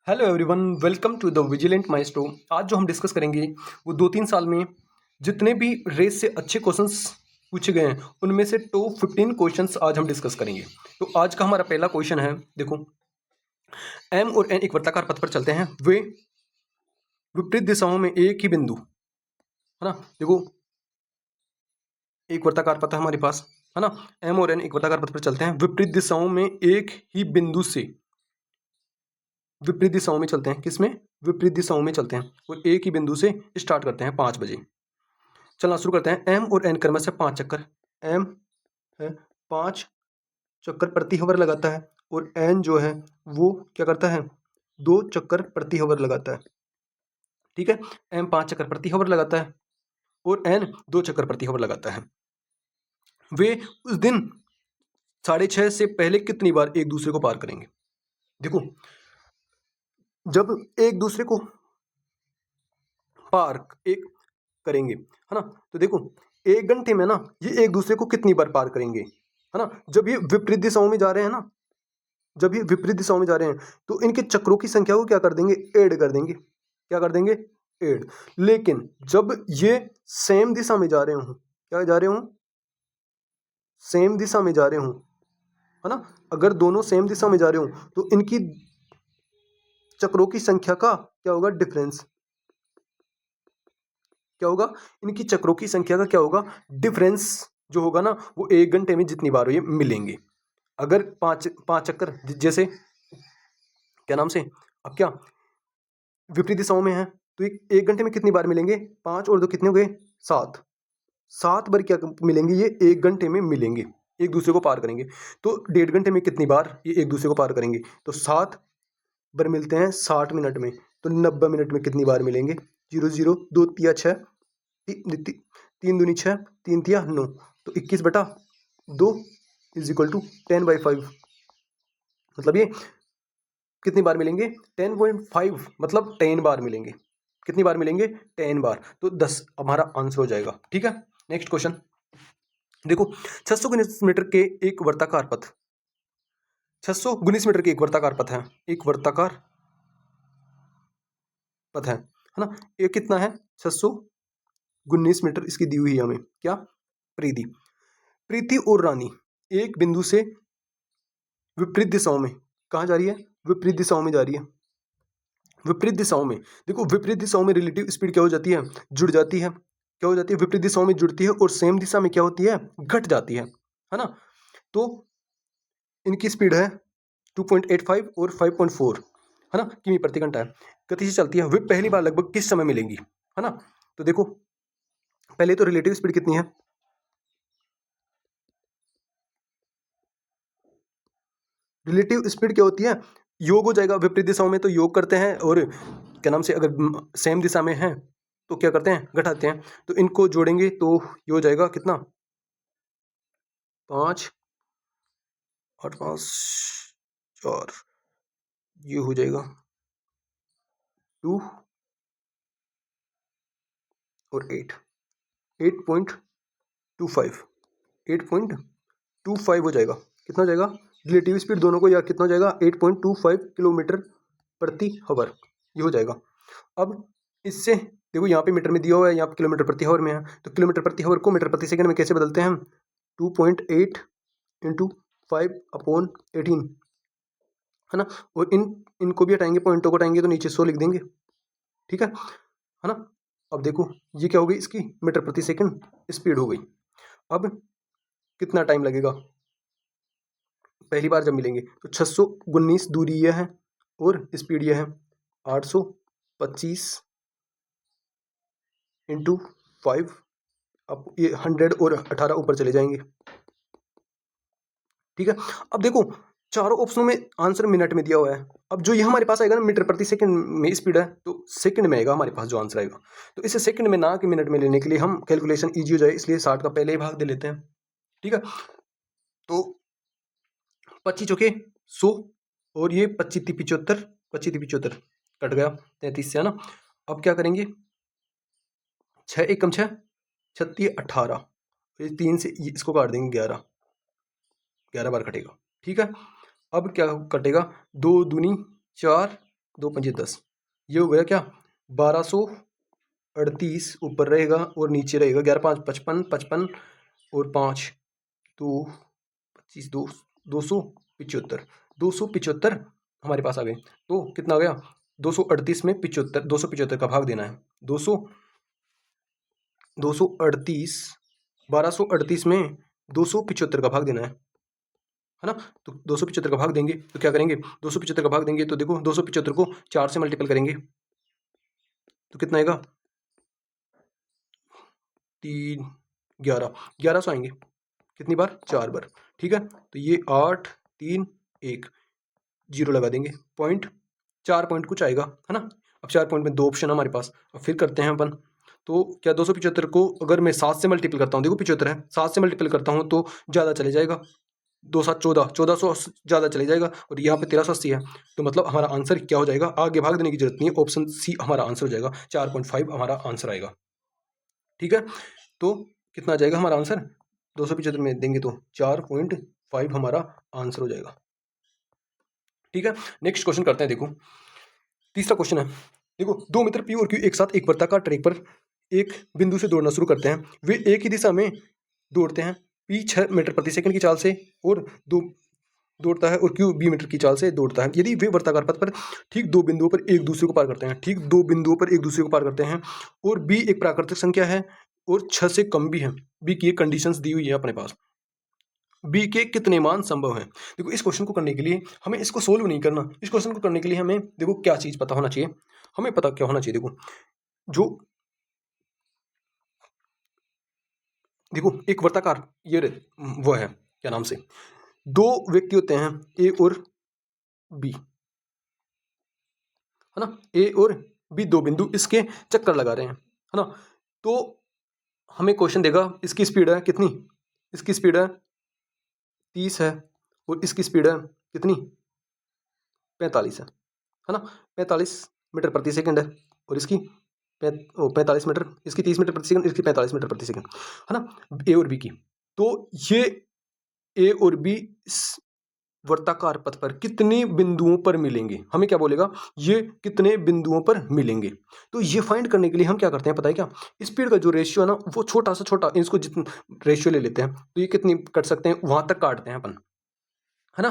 Hello everyone, welcome to the vigilant maestro. आज जो हम डिस्कस करेंगे वो 2-3 साल में जितने भी रेस से अच्छे क्वेश्चंस पूछे गए हैं उनमें से टॉप 15 क्वेश्चंस आज हम डिस्कस करेंगे। तो आज का हमारा पहला क्वेश्चन है, देखो, एम और एन एक वर्ताकार पथ पर चलते हैं, वे विपरीत दिशाओं में एक ही बिंदु, है ना। देखो, एक वर्ताकार पथ है हमारे पास, है ना। एम और एन एक वर्ताकार पथ पर चलते हैं, विपरीत दिशाओं में एक ही बिंदु से, विपरीत दिशाओं में चलते हैं, किसमें, विपरीत दिशाओं में चलते हैं, और एक ही बिंदु से स्टार्ट करते हैं 5 बजे। चलना शुरू करते हैं। एम और एन क्रमशः 5 चक्कर, एम है 5 चक्कर प्रति हवर लगाता है, और एन जो है वो क्या करता है, 2 चक्कर प्रति हवर लगाता है। ठीक है, एम 5 चक्कर प्रति हवर लगाता है और एन 2 चक्कर प्रति हवर लगाता है। वे उस दिन 6:30 से पहले कितनी बार एक दूसरे को पार करेंगे। देखो, जब एक दूसरे को पार एक करेंगे, है ना, तो देखो 1 घंटे में ना ये एक दूसरे को कितनी बार पार करेंगे, है ना। जब ये विपरीत दिशाओं में जा रहे हैं ना, जब ये विपरीत दिशाओं में जा रहे हैं तो इनके चक्रों की संख्या को क्या कर देंगे, ऐड कर देंगे। क्या कर देंगे, ऐड। लेकिन जब ये सेम दिशा में जा रहे हों, क्या जा रहे हों, सेम दिशा में जा रहे हों, है ना, अगर दोनों सेम दिशा में जा रहे हों तो इनकी चक्रों की संख्या का क्या होगा, डिफरेंस। क्या होगा, इनकी चक्रों की संख्या का क्या होगा, डिफरेंस जो होगा ना, वो 1 घंटे में जितनी बार ये मिलेंगे। अगर पांच पांच चक्कर, जैसे क्या नाम से, अब क्या विपरीत दिशाओं में है तो एक घंटे में कितनी बार मिलेंगे, 5 और 2 कितने हो गए, 7। 7 बार क्या मिलेंगे, ये 1 घंटे में मिलेंगे, एक दूसरे को पार करेंगे। तो 1.5 घंटे में कितनी बार ये एक दूसरे को पार करेंगे, तो 7 बार मिलते हैं 60 मिनट में, तो 90 मिनट में कितनी बार मिलेंगे, 0 0 2 तिया 6, 3 दूनी 6, 3 तिया 9, तो 21/2 इज इक्वल टू 10/5। मतलब ये कितनी बार मिलेंगे, 10.5, मतलब 10 बार मिलेंगे। कितनी बार मिलेंगे, 10 बार। तो 10 हमारा आंसर हो जाएगा। ठीक है, नेक्स्ट क्वेश्चन देखो, 619 मीटर के एक वर्ताकार पथ, 619 मीटर के एक वर्ताकार पथ है, एक वर्ताकार पथ है ना। ये कितना है, 619 मीटर इसकी दी हुई है हमें, क्या, प्रीति प्रीति और रानी एक बिंदु से विपरीत दिशाओं में कहाँ जा रही है, विपरीत दिशाओं में जा रही है। विपरीत दिशाओं में, देखो विपरीत दिशाओं में रिलेटिव स्पीड क्या हो जाती है, जुड़ जाती है। क्या हो जाती है, विपरीत दिशाओं में जुड़ती है, और सेम दिशा में क्या होती है, घट जाती है ना। तो इनकी स्पीड है 2.85 और 5.4, है ना, किमी प्रति घंटा है, गति से चलती है। वे पहली बार लगभग किस समय मिलेंगी, है ना। तो देखो, पहले तो रिलेटिव स्पीड कितनी है, रिलेटिव स्पीड क्या होती है, योग हो जाएगा। विपरीत दिशाओं में तो योग करते हैं, और क्या नाम से, अगर सेम दिशा में है तो क्या करते हैं, घटाते हैं। तो इनको जोड़ेंगे तो ये हो जाएगा कितना, 5 8 5 4, ये हो जाएगा 2 और 8, 8.25, 8.25 हो जाएगा। कितना हो जाएगा, रिलेटिव स्पीड दोनों को, या कितना हो जाएगा, 8.25 किलोमीटर प्रति हवर, ये हो जाएगा। अब इससे देखो, यहाँ पे मीटर में दिया हुआ है, यहाँ पे किलोमीटर प्रति हवर में है, तो किलोमीटर प्रति हवर को मीटर प्रति सेकंड में कैसे बदलते हैं हम, 2.8 इंटू 5/18, है ना। और इनको भी हटाएंगे, पॉइंटों को हटाएंगे तो नीचे 100 लिख देंगे। ठीक है ना। अब देखो ये क्या हो गई, इसकी मीटर प्रति सेकंड स्पीड हो गई। अब कितना टाइम लगेगा, पहली बार जब मिलेंगे तो 619 दूरी यह है और स्पीड यह है 825 इंटू 5। अब ये 100 और 18 ऊपर चले जाएंगे। ठीक है, अब देखो चारों ऑप्शनों में आंसर मिनट में दिया हुआ है। अब जो ये हमारे पास आएगा ना, मीटर प्रति सेकंड में स्पीड है, तो सेकंड में आएगा हमारे पास जो आंसर आएगा। तो इसे सेकंड में ना कि मिनट में लेने के लिए हम कैलकुलेशन ईजी हो जाए, इसलिए 60 का पहले ही भाग दे लेते हैं। ठीक है, तो 25 चौके 100, और ये 25 25 75 कट गया 33 से, है ना। अब क्या करेंगे, 6 एकम 6, 36 18, 3 से इसको काट देंगे, 11 बार कटेगा। ठीक है, अब क्या कटेगा, 2 दूनी 4, 2 पंजे 10, ये हो गया क्या 1238 ऊपर रहेगा और नीचे रहेगा 11 5 55 55 और 5 2 25 2 275 275 हमारे पास आ गए। तो कितना आ गया 238 में 75 275 का भाग देना है 238 1238 में 275 का भाग देना है ना। तो 275 का भाग देंगे तो क्या करेंगे 275 का भाग देंगे तो देखो 275 को 4 से मल्टीपल करेंगे तो कितना आएगा 3 11 1100 आएंगे कितनी बार 4 बार। ठीक है तो ये 8 3 1 0 लगा देंगे पॉइंट 4 पॉइंट कुछ आएगा है ना। अब 4 पॉइंट में 2 ऑप्शन है हमारे पास। अब फिर करते हैं अपन तो क्या 275 को अगर मैं 7 से मल्टीपल करता हूँ देखो 75 है 7 से मल्टीपल करता हूँ तो ज़्यादा चले जाएगा 2 7 14 1400 ज़्यादा चले जाएगा और यहाँ पे 1380 है तो मतलब हमारा आंसर क्या हो जाएगा आगे भाग देने की जरूरत नहीं है ऑप्शन सी हमारा आंसर हो जाएगा 4.5 हमारा आंसर आएगा। ठीक है तो कितना आ जाएगा हमारा आंसर 275 में देंगे तो 4.5 हमारा आंसर हो जाएगा। ठीक है नेक्स्ट क्वेश्चन करते हैं। देखो तीसरा क्वेश्चन है। देखो दो मित्र पी और क्यू एक साथ एक वृत्ताकार ट्रैक पर एक बिंदु से दौड़ना शुरू करते हैं। वे एक ही दिशा में दौड़ते हैं। पी 6 मीटर प्रति सेकंड की चाल से और दौड़ता है और क्यू 20 मीटर की चाल से दौड़ता है। यदि वे वृत्ताकार पथ पर ठीक दो बिंदुओं पर एक दूसरे को पार करते हैं ठीक दो बिंदुओं पर एक दूसरे को पार करते हैं और बी एक प्राकृतिक संख्या है और 6 से कम भी है। बी की एक कंडीशंस दी हुई है अपने पास। बी के कितने मान संभव हैं। देखो इस क्वेश्चन को करने के लिए हमें इसको सोल्व नहीं करना। इस क्वेश्चन को करने के लिए हमें देखो क्या चीज पता होना चाहिए। हमें पता क्या होना चाहिए देखो देखो एक वृत्ताकार ये वो है क्या नाम से दो व्यक्ति होते हैं ए और बी है ना। ए और बी दो बिंदु इसके चक्कर लगा रहे हैं है ना। तो हमें क्वेश्चन देगा इसकी स्पीड है कितनी। इसकी स्पीड है 30 है और इसकी स्पीड है कितनी 45 है ना। 45 मीटर प्रति सेकंड है और इसकी 45 मीटर इसकी 30 मीटर प्रति सेकंड इसकी 45 मीटर प्रति सेकंड है ना ए और बी की। तो ये ए और बी वृत्ताकार पथ पर कितने बिंदुओं पर मिलेंगे हमें क्या बोलेगा ये कितने बिंदुओं पर मिलेंगे। तो ये फाइंड करने के लिए हम क्या करते हैं पता है क्या स्पीड का जो रेशियो है ना वो छोटा सा छोटा इसको जितना रेशियो ले लेते हैं तो ये कितनी कट सकते हैं वहां तक काटते हैं अपन है ना।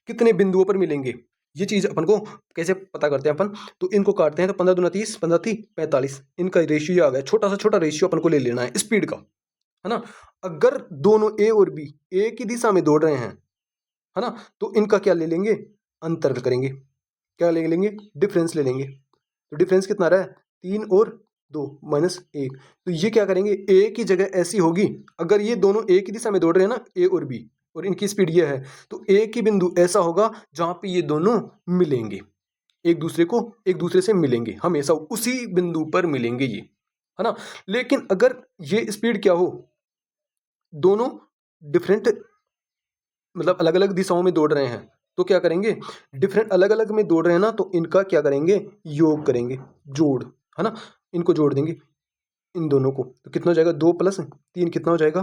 कितने बिंदुओं पर मिलेंगे ये चीज अपन को कैसे पता करते हैं अपन तो इनको काटते हैं तो 15 दूना 30 15 30 45 इनका रेशियो आ गया। छोटा सा छोटा रेशियो अपन को ले लेना है स्पीड का है ना। अगर दोनों ए और बी एक ही दिशा में दौड़ रहे हैं है ना तो इनका क्या ले लेंगे अंतर करेंगे क्या ले लेंगे डिफरेंस ले लेंगे। तो डिफरेंस कितना रहा है 3 और 2 माइनस 1 तो ये क्या करेंगे ए की जगह ऐसी होगी अगर ये दोनों एक ही दिशा में दौड़ रहे हैं ना ए और बी और इनकी स्पीड ये है तो एक ही बिंदु ऐसा होगा जहां पे ये दोनों मिलेंगे एक दूसरे से मिलेंगे हमेशा उसी बिंदु पर मिलेंगे ये है ना। लेकिन अगर ये स्पीड क्या हो दोनों डिफरेंट मतलब अलग अलग दिशाओं में दौड़ रहे हैं तो क्या करेंगे डिफरेंट अलग अलग में दौड़ रहे हैं ना तो इनका क्या करेंगे योग करेंगे जोड़ है ना। इनको जोड़ देंगे इन दोनों को तो कितना हो जाएगा 2 + 3 कितना हो जाएगा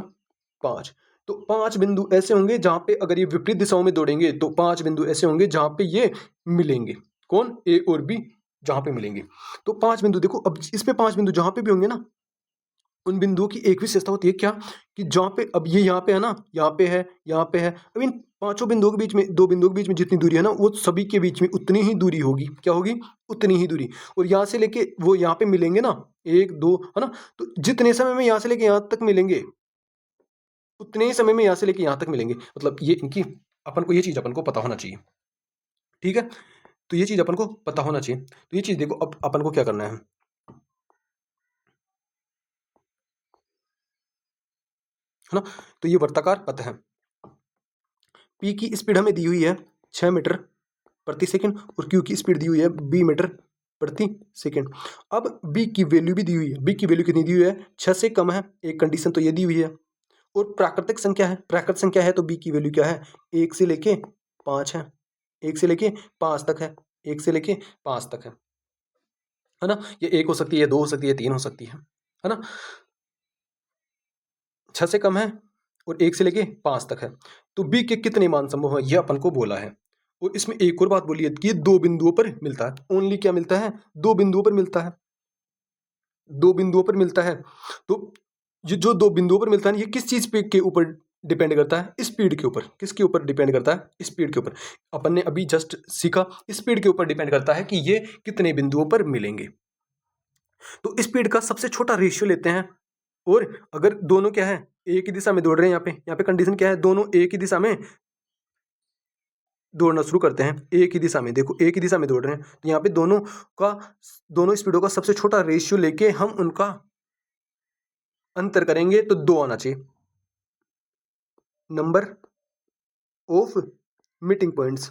5। तो 5 बिंदु ऐसे होंगे जहां पे अगर ये विपरीत दिशाओं में दौड़ेंगे तो 5 बिंदु ऐसे होंगे जहां पे ये मिलेंगे कौन ए और बी जहां पे मिलेंगे। तो 5 बिंदु देखो अब इसमें 5 बिंदु जहां पे भी होंगे ना उन बिंदुओं की एक विशेषता होती है क्या कि जहां पे अब ये यहाँ पे है ना यहाँ पे है यहाँ पे है अब इन पांचों बिंदुओं के बीच में दो बिंदुओं के बीच में जितनी दूरी है ना वो सभी के बीच में उतनी ही दूरी होगी क्या होगी उतनी ही दूरी। और यहाँ से लेके वो यहाँ पे मिलेंगे ना 1 2 है ना तो जितने समय में यहाँ से लेके यहाँ तक मिलेंगे उतने ही समय में यहाँ से लेके यहाँ तक मिलेंगे मतलब ये इनकी अपन को ये चीज अपन को पता होना चाहिए। ठीक है तो ये चीज अपन को पता होना चाहिए। तो ये चीज देखो अब अपन को क्या करना है ना। तो ये वृत्ताकार पथ है पी की स्पीड हमें दी हुई है 6 मीटर प्रति सेकंड और क्यू की स्पीड दी हुई है 20 मीटर प्रति सेकंड। अब बी की वैल्यू भी दी हुई है बी की वैल्यू कितनी दी हुई है 6 से कम है एक कंडीशन तो ये दी हुई है और प्राकृतिक संख्या है तो बी की वैल्यू क्या है 1 से लेके 5 है 1 से लेके 5 तक है 1 से लेके 5 तक है ना। ये 1 हो सकती है 2 हो सकती है 3 हो सकती है ना। 6 से कम है और 1 से लेके 5 तक है तो बी के कितने मान संभव है ये अपन को बोला है। और इसमें एक और बात बोली है कि ये दो बिंदुओं पर मिलता है। ओनली क्या मिलता है? दो बिंदुओं पर मिलता है, दो बिंदुओं पर मिलता है। तो ये जो दो बिंदुओं पर मिलता है ये किस चीज पे के ऊपर डिपेंड करता है? स्पीड के ऊपर। किसके ऊपर डिपेंड करता है? स्पीड के ऊपर। अपन ने अभी जस्ट सीखा, स्पीड के ऊपर डिपेंड करता है कि ये कितने बिंदुओं पर मिलेंगे। तो स्पीड का सबसे छोटा रेशियो लेते हैं, और अगर दोनों क्या है, एक ही दिशा में दौड़ रहे हैं, यहाँ पे कंडीशन क्या है, दोनों एक ही दिशा में दौड़ना शुरू करते हैं, एक ही दिशा में, देखो एक ही दिशा में दौड़ रहे हैं, तो यहाँ पे दोनों स्पीडों का सबसे छोटा रेशियो लेके हम उनका अंतर करेंगे, तो 2 आना चाहिए। Number of meeting points,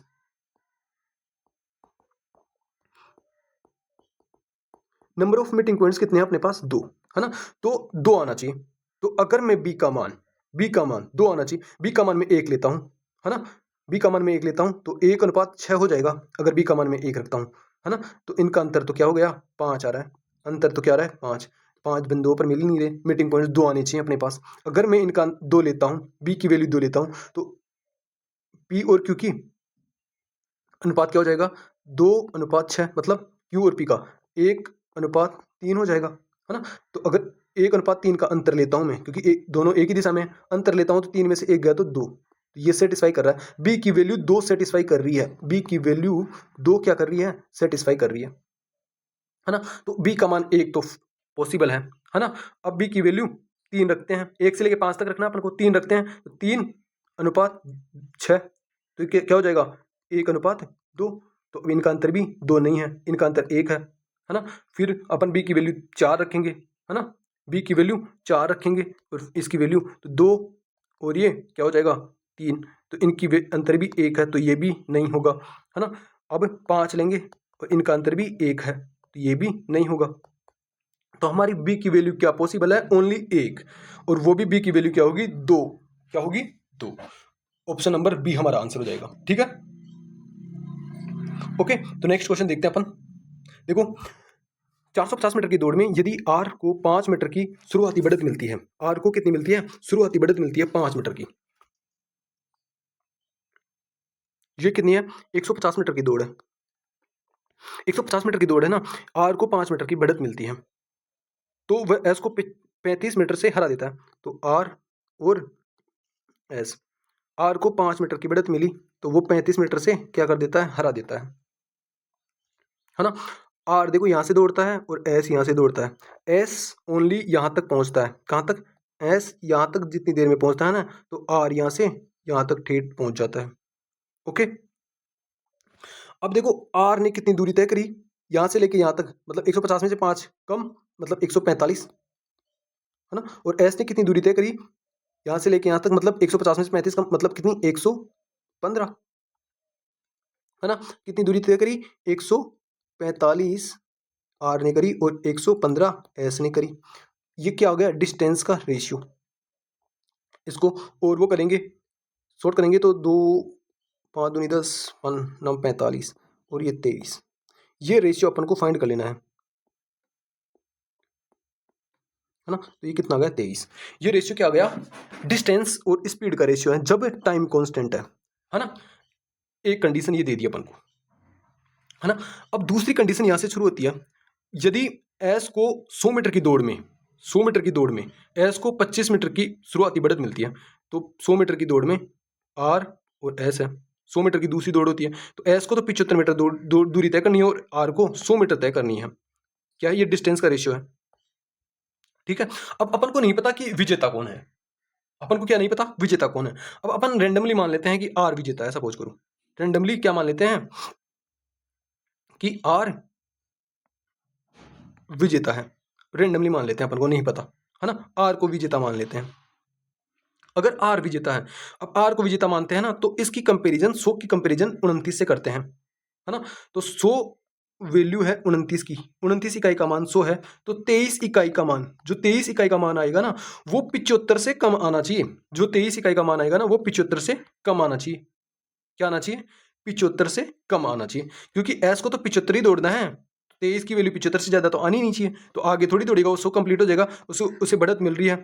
number of meeting points कितने हैं अपने पास? 2, है ना? तो 2 आना चाहिए। तो अगर मैं बी का मान 2 आना चाहिए, बी का मान मैं 1 लेता हूं, है ना? बी का मान मैं 1 लेता हूं तो 1:6 हो जाएगा, अगर बी का मान मैं 1 रखता हूं, है ना? तो इनका अंतर तो क्या हो गया? 5 आ रहा है। अंतर तो क्या आ रहा है? 5 बिंदुओं पर मिल नहीं रहे, मीटिंग पॉइंट्स 2 आने चाहिए अपने पास। अगर मैं इनका 2 लेता हूं, बी की वैल्यू 2 लेता हूं, तो पी और क्यू की अनुपात क्या हो जाएगा? 2:6, मतलब क्यू और पी का 1:3 हो जाएगा, है ना? तो अगर 1:3 का अंतर लेता हूं मैं, क्योंकि दोनों एक ही दिशा में, अंतर लेता हूं तो 3 में से 1 गया तो 2, तो ये सेटिस्फाई कर रहा है। बी की वैल्यू 2 सेटिस्फाई कर रही है, बी की वैल्यू 2 क्या कर रही है? सेटिस्फाई कर रही है ना? तो बी का मान 1 तो पॉसिबल है ना? अब बी की वैल्यू 3 रखते हैं, 1 से लेके 5 तक रखना अपन को, 3 रखते हैं, तो 3:6, तो क्या हो जाएगा? 1:2। तो इनका अंतर भी 2 नहीं है, इनका अंतर 1 है ना? फिर अपन बी की वैल्यू 4 रखेंगे, है ना? बी की वैल्यू 4 रखेंगे और इसकी वैल्यू तो 2, और ये क्या हो जाएगा? 3, तो इनकी अंतर भी 1 है, तो ये भी नहीं होगा, है ना? अब 5 लेंगे और इनका अंतर भी 1 है, तो ये भी नहीं होगा। तो हमारी बी की वैल्यू क्या पॉसिबल है? ओनली 1, और वो भी बी की वैल्यू क्या होगी? 2। क्या होगी? 2। ऑप्शन नंबर बी हमारा आंसर हो जाएगा। ठीक है, ओके। तो नेक्स्ट क्वेश्चन देखते हैं अपन। देखो, 450 मीटर की दौड़ में यदि आर को 5 मीटर की शुरुआती बढ़त मिलती है, आर को कितनी मिलती है? शुरुआती बढ़त मिलती है 5 मीटर की। ये कितनी है? 150 मीटर की दौड़ है, 150 मीटर की दौड़ है ना, आर को 5 मीटर की बढ़त मिलती है, तो वह एस को 35 मीटर से हरा देता है। तो आर और एस, आर को 5 मीटर की बढ़त मिली, तो वो 35 मीटर से क्या कर देता है? हरा देता है ना? आर देखो यहां से दौड़ता है और एस यहां से दौड़ता है। एस ओनली यहां तक पहुंचता है, कहां तक? एस यहां तक जितनी देर में पहुंचता है ना, तो आर यहां से यहां तक ठेठ पहुंच जाता है। ओके, अब देखो आर ने कितनी दूरी तय करी यहां से लेके यहां तक, मतलब 150 में से 5 कम, मतलब 145, है ना? और एस ने कितनी दूरी तय करी यहां से लेके यहां तक, मतलब 150 में से 35 कम, मतलब कितनी? 115, है ना? कितनी दूरी तय करी? 145 आर ने करी और 115 एस ने करी। ये क्या हो गया? डिस्टेंस का रेशियो। इसको और वो करेंगे, शॉर्ट करेंगे, तो 2 5 दूनी 10 1 9 45 और ये 23, ये रेशियो अपन को फाइंड कर लेना है ना? तो ये कितना आ गया? 23। ये रेशियो क्या आ गया? डिस्टेंस और स्पीड का रेशियो है जब टाइम कांस्टेंट है ना? एक कंडीशन ये दे दी अपन को, है ना? अब दूसरी कंडीशन यहां से शुरू होती है, यदि एस को 100 मीटर की दौड़ में 100 मीटर की दौड़ में एस को 25 मीटर की शुरुआती बढ़त मिलती है, तो 100 मीटर की दौड़ में आर और एस है, 100 मीटर की दूसरी दौड़ होती है, तो एस को तो 75 मीटर दूरी तय करनी है और आर को 100 मीटर तय करनी है। क्या है? ये डिस्टेंस का रेशियो है। ठीक है, अब अपन को नहीं पता कि विजेता कौन है, अपन को क्या नहीं पता? विजेता कौन है। अब अपन रेंडमली मान लेते हैं कि आर विजेता है, सपोज करो, रेंडमली क्या मान लेते हैं कि आर विजेता है, रेंडमली मान लेते हैं, अपन को नहीं पता, है ना? आर को विजेता मान लेते हैं। अगर आर विजेता है, अब आर को विजेता मानते हैं ना, तो इसकी कंपैरिजन 100 की कंपैरिजन 29 से करते हैं, है ना? तो 100 वैल्यू है 29 की, 29 इकाई का मान 100 है, तो 23 इकाई का मान, जो 23 इकाई का मान आएगा ना, वो 75 से कम आना चाहिए। जो 23 इकाई का मान आएगा ना, वो 75 से कम आना चाहिए। क्या आना चाहिए? 75 से कम आना चाहिए, क्योंकि एस को तो 75 ही दौड़ना है, 23 की वैल्यू 75 से ज्यादा तो आनी नहीं चाहिए, तो आगे थोड़ी दौड़ेगा, वो 100 कंप्लीट हो जाएगा, उसे बढ़त मिल रही है,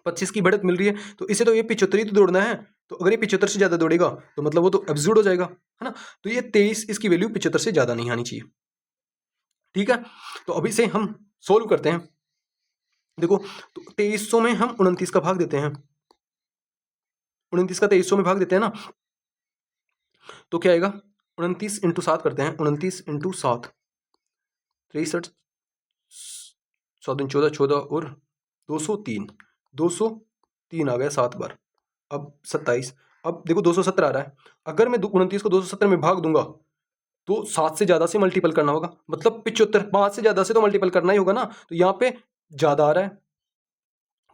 25 की बढ़त मिल रही है, तो इसे तो ये 75 ही तो दौड़ना है। तो अगर ये 75 से ज़्यादा दौड़ेगा तो मतलब वो तो एब्सोल्यूट हो जाएगा, है ना। तो ये 23, इसकी वैल्यू 75 से ज़्यादा नहीं आनी चाहिए, ठीक है। तो अभी से हम सोल्व करते हैं। देखो, तो 2300 में हम 29 का भाग देते हैं, 29 का 2300 में भाग देते हैं ना, तो क्या आएगा, 29 इंटू 7 करते हैं, 29 इंटू 7, 63, 7 14, 14 और 203, 203 आ गया 7 बार। अब 27, अब देखो 270 आ रहा है। अगर मैं 29 को 270 में भाग दूंगा तो 7 से ज़्यादा से मल्टीपल करना होगा, मतलब 75, 5 से ज़्यादा से तो मल्टीपल करना ही होगा ना। तो यहाँ पे ज़्यादा आ रहा है,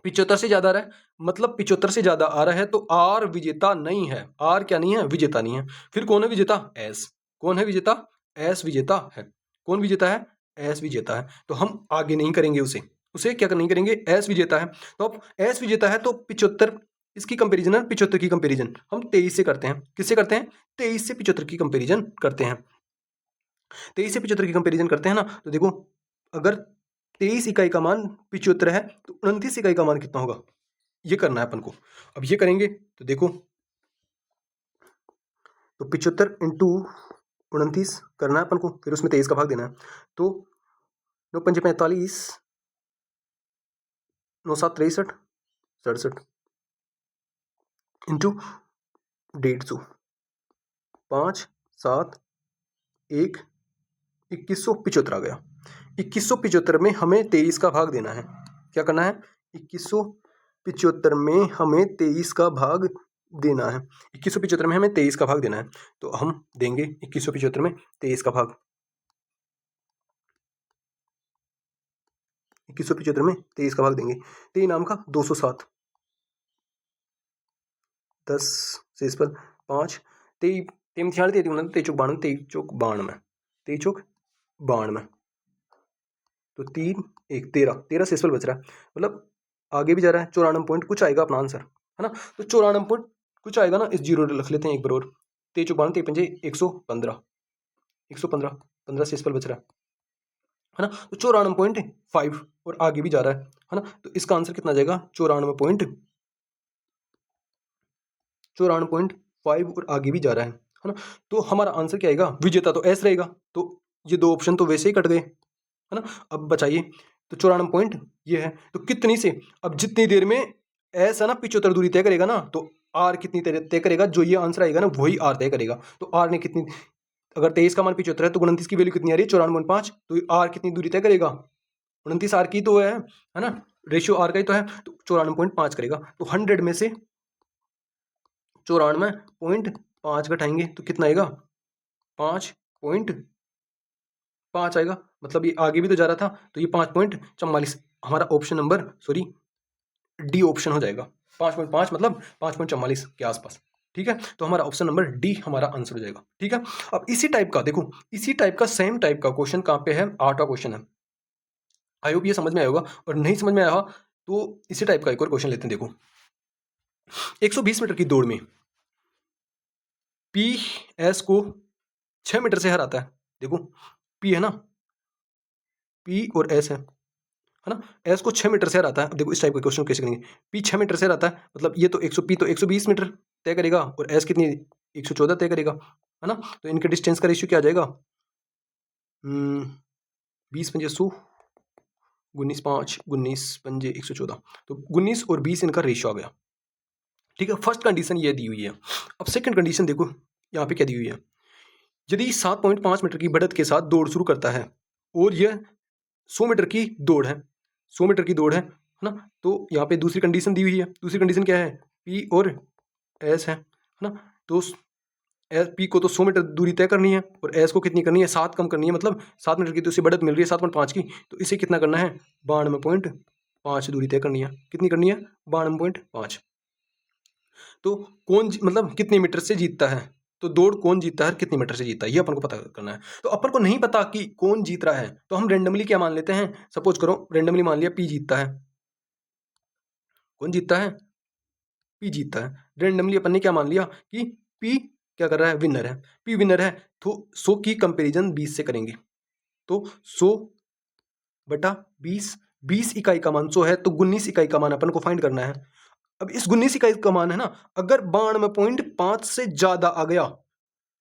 75 से ज़्यादा आ रहा है, मतलब 75 से ज़्यादा आ रहा है, तो आर विजेता नहीं है। आर क्या नहीं है, विजेता नहीं है। फिर कौन है विजेता, एस। कौन है विजेता, एस विजेता है। कौन विजेता है, एस विजेता है। तो हम आगे नहीं करेंगे उसे, उसे क्या नहीं करेंगे, एस विजेता है। तो अब एस विजेता है तो 75, इसकी कंपेरिजन है 75 की कंपेरिजन हम 23 से करते हैं। किससे करते हैं, 23 से 75 की कंपेरिजन करते हैं। 23 से 75 की कंपेरिजन करते हैं ना, तो देखो अगर 23 इकाई का मान 75 है तो 29 इकाई का मान कितना होगा, ये करना है अपन को। अब ये करेंगे तो देखो, तो 75 इंटू 29 करना है अपन को, फिर उसमें 23 का भाग देना है। तो 9 पंजे 45, 9 7 63, 67 इंटू 150, 5 7 1, 2175 आ गया। 2175 में हमें 23 का भाग देना है। क्या करना है, 2175 में हमें 23 का भाग देना है। 2175 में हमें 23 का भाग देना है, तो हम देंगे 2175 में 23 का भाग। 2175 में 23 का भाग देंगे, 3 नाम का 207, 10 से इस पर 5, 23 3 46 3 23 92, 23 चौक 92, 23 चौक 92, तो 3 1 13, 13 से इस पर बच रहा है, मतलब आगे भी जा रहा है। 94 पॉइंट कुछ आएगा अपना आंसर, है ना। तो 94 पॉइंट कुछ आएगा ना, इस जीरो रख लेते हैं एक बार और। 23 चौक 92, 53 115, 115, 15 से इस पर बच रहा है ना। तो 94.5 और आगे भी जा रहा है ना। तो इसका आंसर कितना जाएगा, 94.5 और आगे भी जा रहा है ना। तो हमारा आंसर क्या आएगा, विजेता तो एस रहेगा। तो ये दो ऑप्शन तो वैसे ही कट गए, है ना। अब बचाइए, तो 94 पॉइंट ये है, तो कितनी से, अब जितनी देर में एस है ना 75 दूरी तय करेगा ना, तो आर कितनी तय करेगा, जो ये आंसर आएगा ना वही आर तय करेगा। तो आर ने कितनी, अगर 23 का मान 75 है तो 29 की वैल्यू कितनी आ रही है, 94.5, तो आर कितनी दूरी तय करेगा, 29 आर की तो है ना, रेशियो आर का ही तो है, तो 94.5 करेगा। तो 100 में से 94.5 घटाएंगे तो कितना आएगा, 5.5 आएगा। मतलब ये आगे भी तो जा रहा था, तो ये 5.44 हमारा option number, sorry D option हो जाएगा। 5.5 मतलब 5.44 के आसपास, ठीक है। तो हमारा ऑप्शन नंबर डी हमारा आंसर हो जाएगा, ठीक है। अब इसी टाइप का देखो, इसी टाइप का सेम टाइप का क्वेश्चन कहाँ पे है, 8वां क्वेश्चन है। आई होप ये समझ में आया होगा, और नहीं समझ में आया तो इसी टाइप का एक और क्वेश्चन लेते हैं। देखो 120 मीटर की दौड़ में पी एस को 6 मीटर से हराता है। देखो पी है ना, पी और एस है ना। एस को 6 मीटर से हराता है। देखो इस टाइप का क्वेश्चन कैसे करेंगे, पी 6 मीटर से हराता है, मतलब ये तो 100, पी तो 120 मीटर तय करेगा और एस कितनी 114 तय करेगा, है ना। तो इनके डिस्टेंस का रेशियो क्या आ जाएगा, 20 पंजे 100, 19 5, 19 पंजे 114, तो 19 और 20 इनका रेशियो आ गया, ठीक है। फर्स्ट कंडीशन ये दी हुई है। अब सेकंड कंडीशन देखो यहाँ पे क्या दी हुई है, यदि 7.5 मीटर की बढ़त के साथ दौड़ शुरू करता है और यह 100 मीटर की दौड़ है, 100 मीटर की दौड़ है ना। तो यहाँ पे दूसरी कंडीशन दी हुई है। दूसरी कंडीशन क्या है, पी और एस है ना। तो एस पी को तो 100 मीटर दूरी तय करनी है और एस को कितनी करनी है, 7 कम करनी है, मतलब 7 मीटर की तो उसे बढ़त मिल रही है 7.5 की, तो इसे कितना करना है, 92.5 दूरी तय करनी है। कितनी करनी है, 92.5। तो कौन मतलब कितने मीटर से जीतता है, तो दौड़ कौन जीतता है, कितने मीटर से जीतता है, ये अपन को पता करना है। तो अपन को नहीं पता कि कौन जीत रहा है, तो हम रेंडमली क्या मान लेते हैं, सपोज करो रेंडमली मान लिया पी जीतता है। कौन जीतता है, पी जीतता है। रेंडमली अपन ने क्या मान लिया कि पी क्या कर रहा है, विनर है। पी विनर है, तो 100 की कंपेरिजन 20 से करेंगे, तो 100 बटा 20 20 इकाई का मान 100 है तो 19 इकाई का मान अपन को फाइंड करना है। अब इस 19 इकाई का मान है ना, अगर 92.5 से ज्यादा आ गया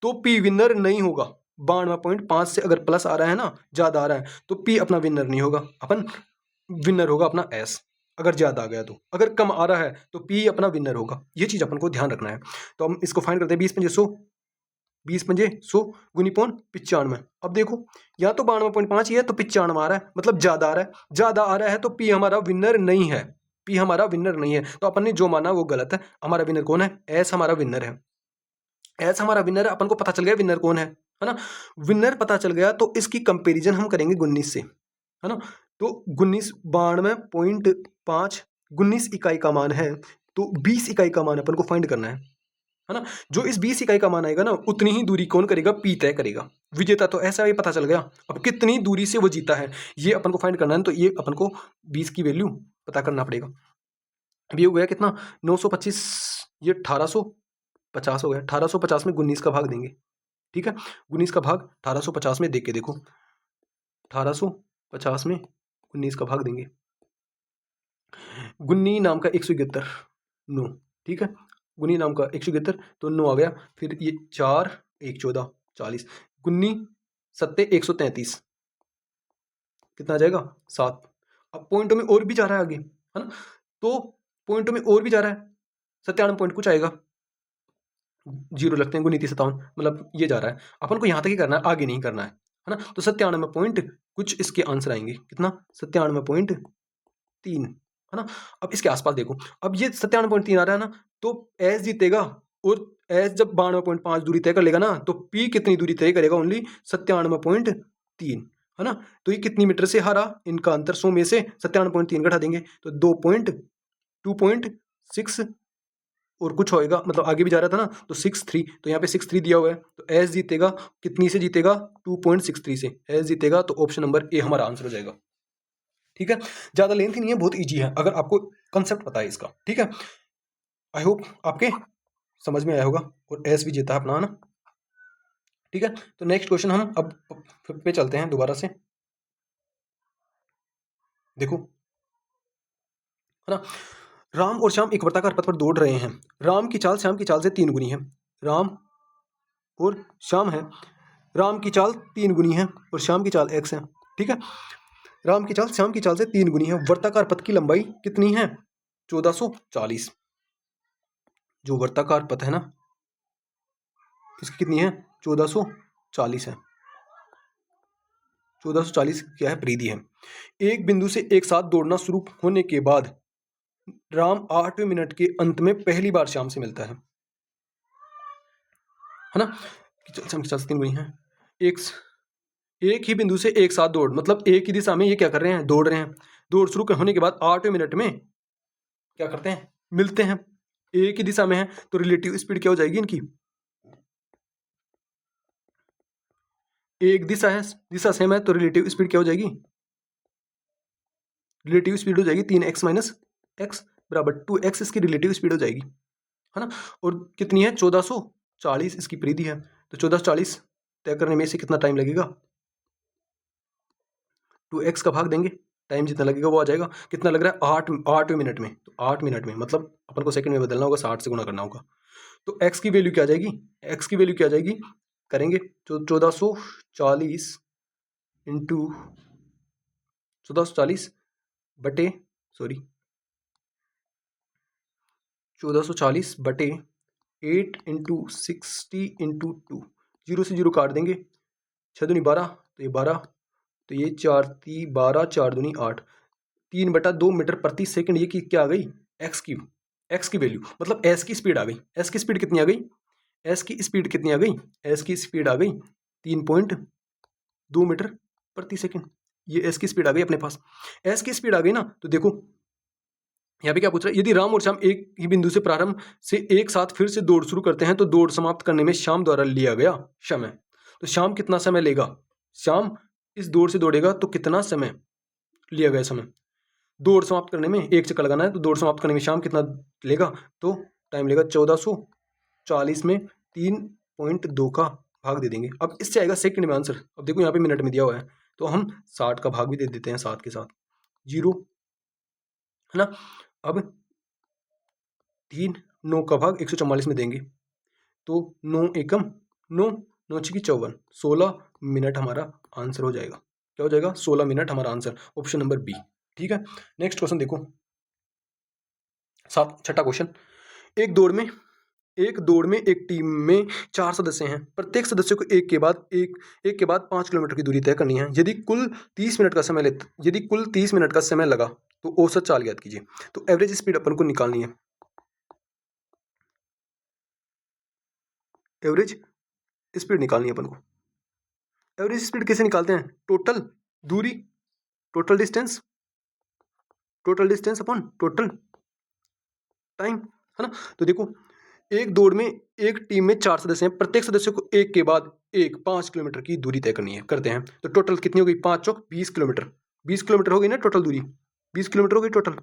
तो पी विनर नहीं होगा। 92.5 से अगर प्लस आ रहा है ना, ज्यादा आ रहा है, तो पी अपना विनर नहीं होगा, अपन विनर होगा अपना एस। अगर ज्यादा आ गया तो, अगर कम आ रहा है तो पी अपना विनर होगा। ये चीज अपन को ध्यान रखना है। तो हम इसको फाइंड करते हैं। 20 पंजे 100, 20 पंजे 100 गुनी पौन 95। अब देखो, या तो 92.5 ही है तो 95 आ रहा है, मतलब ज्यादा आ रहा है। ज्यादा आ रहा है तो पी हमारा विनर नहीं है, पी हमारा विनर नहीं है। तो अपन ने जो माना वो गलत है। हमारा विनर कौन है? एस हमारा विनर है। एस हमारा विनर है, अपन को पता चल गया विनर कौन है ना। विनर पता चल गया तो इसकी कंपैरिजन हम करेंगे 19 से, है ना। तो 19 92.5 19 इकाई का मान है, तो 20 इकाई का मान अपन को फाइंड करना है ना। जो इस 20 इकाई का मान आएगा ना, उतनी ही दूरी कौन करेगा? पी तय करेगा। विजेता तो ऐसा ही पता चल गया। अब कितनी दूरी से वो जीता है ये अपन को फाइंड करना है। तो ये अपन को 20 की वैल्यू पता करना पड़ेगा। अब ये हो गया कितना? 925, ये 1850 हो गया। 1850 में 19 का भाग देंगे, ठीक है। 19 का भाग 1850 में देख के देखो, 1850 में 19 का भाग देंगे। गुन्नी नाम का 171 9, ठीक है। गुन्नी नाम का 171 तो 9 आ गया। फिर ये 4 1 14 40, गुन्नी सत्ते 133, कितना आ जाएगा? 7। अब पॉइंटों में और भी जा रहा है आगे, है ना। तो पॉइंटों में और भी जा रहा है, 97 पॉइंट कुछ आएगा। 0 लगते हैं, गुनी 57, मतलब ये जा रहा है। अपन को यहाँ तक ही करना है, आगे नहीं करना है ना। तो 97 पॉइंट कुछ इसके आंसर आएंगे। कितना? 97.3, है ना। अब इसके आसपास देखो, अब ये 97.3 आ रहा है ना, तो एस जीतेगा। और एस जब 92.5 दूरी तय कर लेगा ना, तो पी कितनी दूरी तय करेगा? ओनली 97.3, है ना। तो ये कितनी मीटर से हारा? इनका अंतर 100 में से 97.3 घटा देंगे तो 2.6 और कुछ होएगा, मतलब आगे भी जा रहा था ना, तो 63। तो यहाँ पे 63 दिया हुआ है, तो एस जीतेगा। कितनी से जीतेगा? 2.63 से एस जीतेगा। तो ऑप्शन नंबर ए हमारा आंसर हो जाएगा, ठीक है। ज्यादा लेंथी नहीं है, बहुत इजी है अगर आपको कंसेप्ट पता है इसका, ठीक है। आई होप आपके समझ में आया होगा। और एस भी जीता है अपना, है ना, ठीक है। तो नेक्स्ट क्वेश्चन हम अब पे चलते हैं दोबारा से, देखो, है ना। राम और श्याम एक वर्ताकार पथ पर दौड़ रहे हैं। राम की चाल श्याम की चाल से 3 गुनी है। राम और श्याम है, राम की चाल 3 गुनी है और श्याम की चाल x है, ठीक है। राम की चाल श्याम की चाल से 3 गुनी है। वर्ताकार पथ की लंबाई कितनी है? 1440। जो वर्ताकार पथ है ना, इसकी कितनी है? 1440 है। 1440 क्या है? परिधि है। एक बिंदु से एक साथ दौड़ना शुरू होने के बाद राम 8वें मिनट के अंत में पहली बार श्याम से मिलता है ना। श्याम की चाल से 3 गुनी है। एक ही बिंदु से एक साथ दौड़, मतलब एक ही दिशा में ये क्या कर रहे हैं? दौड़ रहे हैं। दौड़ शुरू होने के बाद 8वें मिनट में क्या करते हैं? मिलते हैं। एक ही दिशा में है तो रिलेटिव स्पीड क्या हो जाएगी इनकी? एक दिशा है, दिशा सेम है, तो रिलेटिव स्पीड क्या हो जाएगी? रिलेटिव स्पीड हो जाएगी 3x माइनस एक्स बराबर 2x, इसकी रिलेटिव स्पीड हो जाएगी, है ना। और कितनी है? 1440 इसकी परिधि है। तो 1440 तय करने में से कितना टाइम लगेगा? 2x का भाग देंगे, टाइम जितना लगेगा वो आ जाएगा। कितना लग रहा है? 8वें मिनट में। तो 8 मिनट में मतलब अपन को सेकंड में बदलना होगा, 60 से गुणा करना होगा। तो x की वैल्यू क्या आ जाएगी? x की वैल्यू क्या आ जाएगी? करेंगे तो 1440 इंटू 1440 बटे 1440 बटे 8 इंटू 60 इंटू 2, 0 से 0 काट देंगे, 6 दूनी 12, तो ये 12, तो ये 4 ती 12, 4 दूनी 8, 3/2 मीटर प्रति सेकंड। ये की क्या आ गई? एक्स की वैल्यू, मतलब एस की स्पीड आ गई। एस की स्पीड कितनी आ गई? एस की स्पीड कितनी आ गई? एस की स्पीड आ गई 3.2 मीटर प्रति सेकंड। ये एस की स्पीड आ गई अपने पास। एस की स्पीड आ गई ना, तो देखो यहाँ पे क्या पूछ रहा है? यदि राम और श्याम एक ही बिंदु से प्रारंभ से एक साथ फिर से दौड़ शुरू करते हैं तो दौड़ समाप्त करने में श्याम द्वारा लिया गया समय, तो श्याम कितना समय लेगा? श्याम इस दौड़ से दौड़ेगा तो कितना समय लिया गया समय? दौड़ समाप्त करने में एक चक्कर लगाना है, तो दौड़ समाप्त करने में श्याम कितना लेगा? तो टाइम लेगा 1440 में 3.2 का भाग दे देंगे। अब इससे आएगा सेकंड में आंसर। अब देखो यहाँ पे मिनट में दिया हुआ है, तो हम 60 का भाग भी दे देते हैं साथ के साथ। 0, है ना। अब 3 9 का भाग 144 में देंगे तो 9 एकम 9, 9 छकी 54, 16 मिनट हमारा आंसर हो जाएगा। क्या हो जाएगा? 16 मिनट हमारा आंसर, ऑप्शन नंबर बी। ठीक है, नेक्स्ट क्वेश्चन देखो, छठा क्वेश्चन। एक दौड़ में एक टीम में 4 सदस्य हैं। प्रत्येक सदस्य को एक के बाद 5 किलोमीटर की दूरी तय करनी है। यदि कुल 30 मिनट का समय लगा तो औसत चाल ज्ञात कीजिए। तो एवरेज स्पीड अपन को निकालनी है। एवरेज स्पीड निकालनी है अपन को। एवरेज स्पीड कैसे निकालते हैं? टोटल दूरी, total distance upon total time, है ना। तो देखो, एक दौड़ में एक टीम में 4 सदस्य हैं। प्रत्येक सदस्य को एक के बाद एक 5 किलोमीटर की दूरी तय करनी है। करते हैं तो टोटल कितनी हो गई? 5 चौक 20 किलोमीटर। 20 किलोमीटर हो गई ना टोटल दूरी, 20 किलोमीटर हो गई टोटल।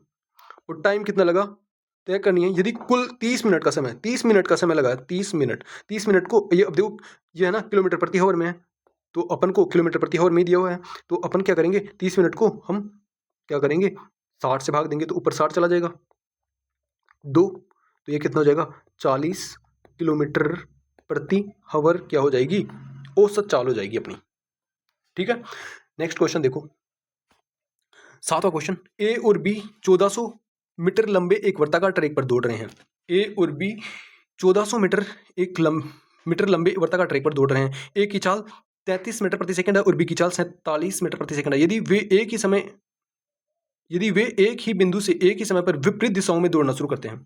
और टाइम कितना लगा तय करनी है। यदि कुल 30 मिनट का समय, 30 मिनट का समय लगा है, 30 मिनट को ये, अब देखो ये है ना किलोमीटर प्रति आवर में है, तो अपन को किलोमीटर प्रति आवर में दिया हुआ है। तो अपन क्या करेंगे, 30 मिनट को हम क्या करेंगे, 60 से भाग देंगे तो ऊपर 60 चला जाएगा 2, तो ये कितना हो जाएगा? 40 किलोमीटर प्रति आवर क्या हो जाएगी? औसत चाल हो जाएगी अपनी। ठीक है, नेक्स्ट क्वेश्चन देखो, 7वां क्वेश्चन। ए और बी 1400 मीटर लंबे एक वर्ताकार ट्रैक पर दौड़ रहे हैं। ए और बी 1400 मीटर लंबे वर्ताकार ट्रैक पर दौड़ रहे हैं। ए की चाल 33 मीटर प्रति सेकंड है और बी की चाल 47 मीटर प्रति सेकंड है। यदि वे एक ही बिंदु से एक ही समय पर विपरीत दिशाओं में दौड़ना शुरू करते हैं।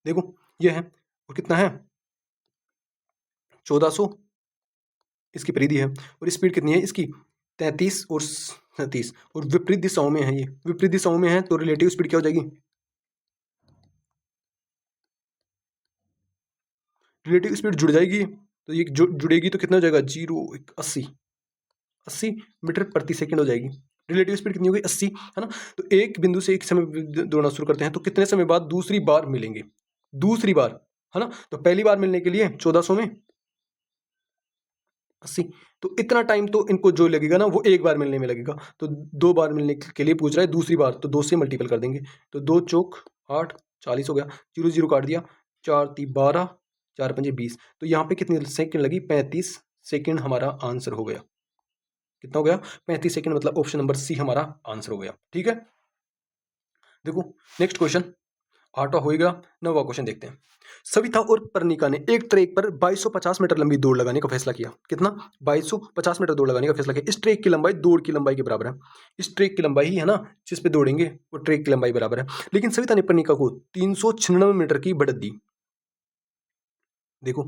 देखो ये है, और कितना है? 1400 इसकी परिधि है, और स्पीड कितनी है इसकी? 33 और 37, और विपरीत दिशाओं में है। ये विपरीत दिशाओं में है तो रिलेटिव स्पीड क्या हो जाएगी? रिलेटिव स्पीड जुड़ जाएगी, तो ये जुड़ेगी तो कितना हो जाएगा? 80 मीटर प्रति सेकंड हो जाएगी। रिलेटिव स्पीड कितनी हो गई? 80, है ना। तो एक बिंदु से एक समय दौड़ना शुरू करते हैं तो कितने समय बाद दूसरी बार मिलेंगे? दूसरी बार, है ना। तो पहली बार मिलने के लिए 1400 में 80, तो इतना टाइम तो इनको जो लगेगा ना वो एक बार मिलने में लगेगा। तो 2 बार मिलने के लिए पूछ रहा है, दूसरी बार तो 2 से मल्टीपल कर देंगे। तो 2 चौक 8, 40 हो गया, 0 0 काट दिया, 4 3 12, 4 5 20, तो यहाँ पे कितनी सेकंड लगी? 35 सेकंड हमारा आंसर हो गया। कितना हो गया? 35 सेकंड, मतलब ऑप्शन नंबर सी हमारा आंसर हो गया। ठीक है, देखो नेक्स्ट क्वेश्चन, 8वां होएगा। 9वां क्वेश्चन देखते हैं। सविता और पर्णिका ने एक ट्रैक पर 2250 मीटर लंबी दौड़ लगाने का फैसला किया। कितना? 2250 मीटर दौड़ लगाने का फैसला किया। इस ट्रैक की लंबाई दौड़ की लंबाई के बराबर है। इस ट्रैक की लंबाई ही है ना जिस पे दौड़ेंगे, वो ट्रैक की लंबाई बराबर है। लेकिन सविता ने पर्णिका को 396 मीटर की बढ़त दी। देखो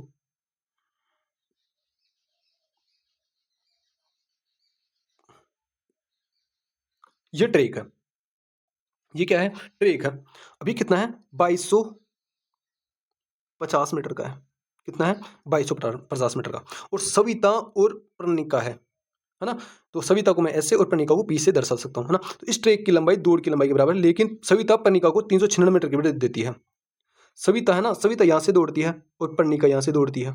ये ट्रैक है, ये क्या है? ट्रैक है। अभी कितना है? 2250 मीटर का है। कितना है? 2250 मीटर का। और सविता और पर्णिका है ना। तो सविता को मैं ऐसे और पर्णिका को पी से दर्शा सकता हूँ, है ना। तो इस ट्रैक की लंबाई दौड़ की लंबाई के बराबर है, लेकिन सविता पर्णिका को 396 मीटर की बढ़त देती है। सविता है ना, सविता यहाँ से दौड़ती है और पर्णिका यहाँ से दौड़ती है,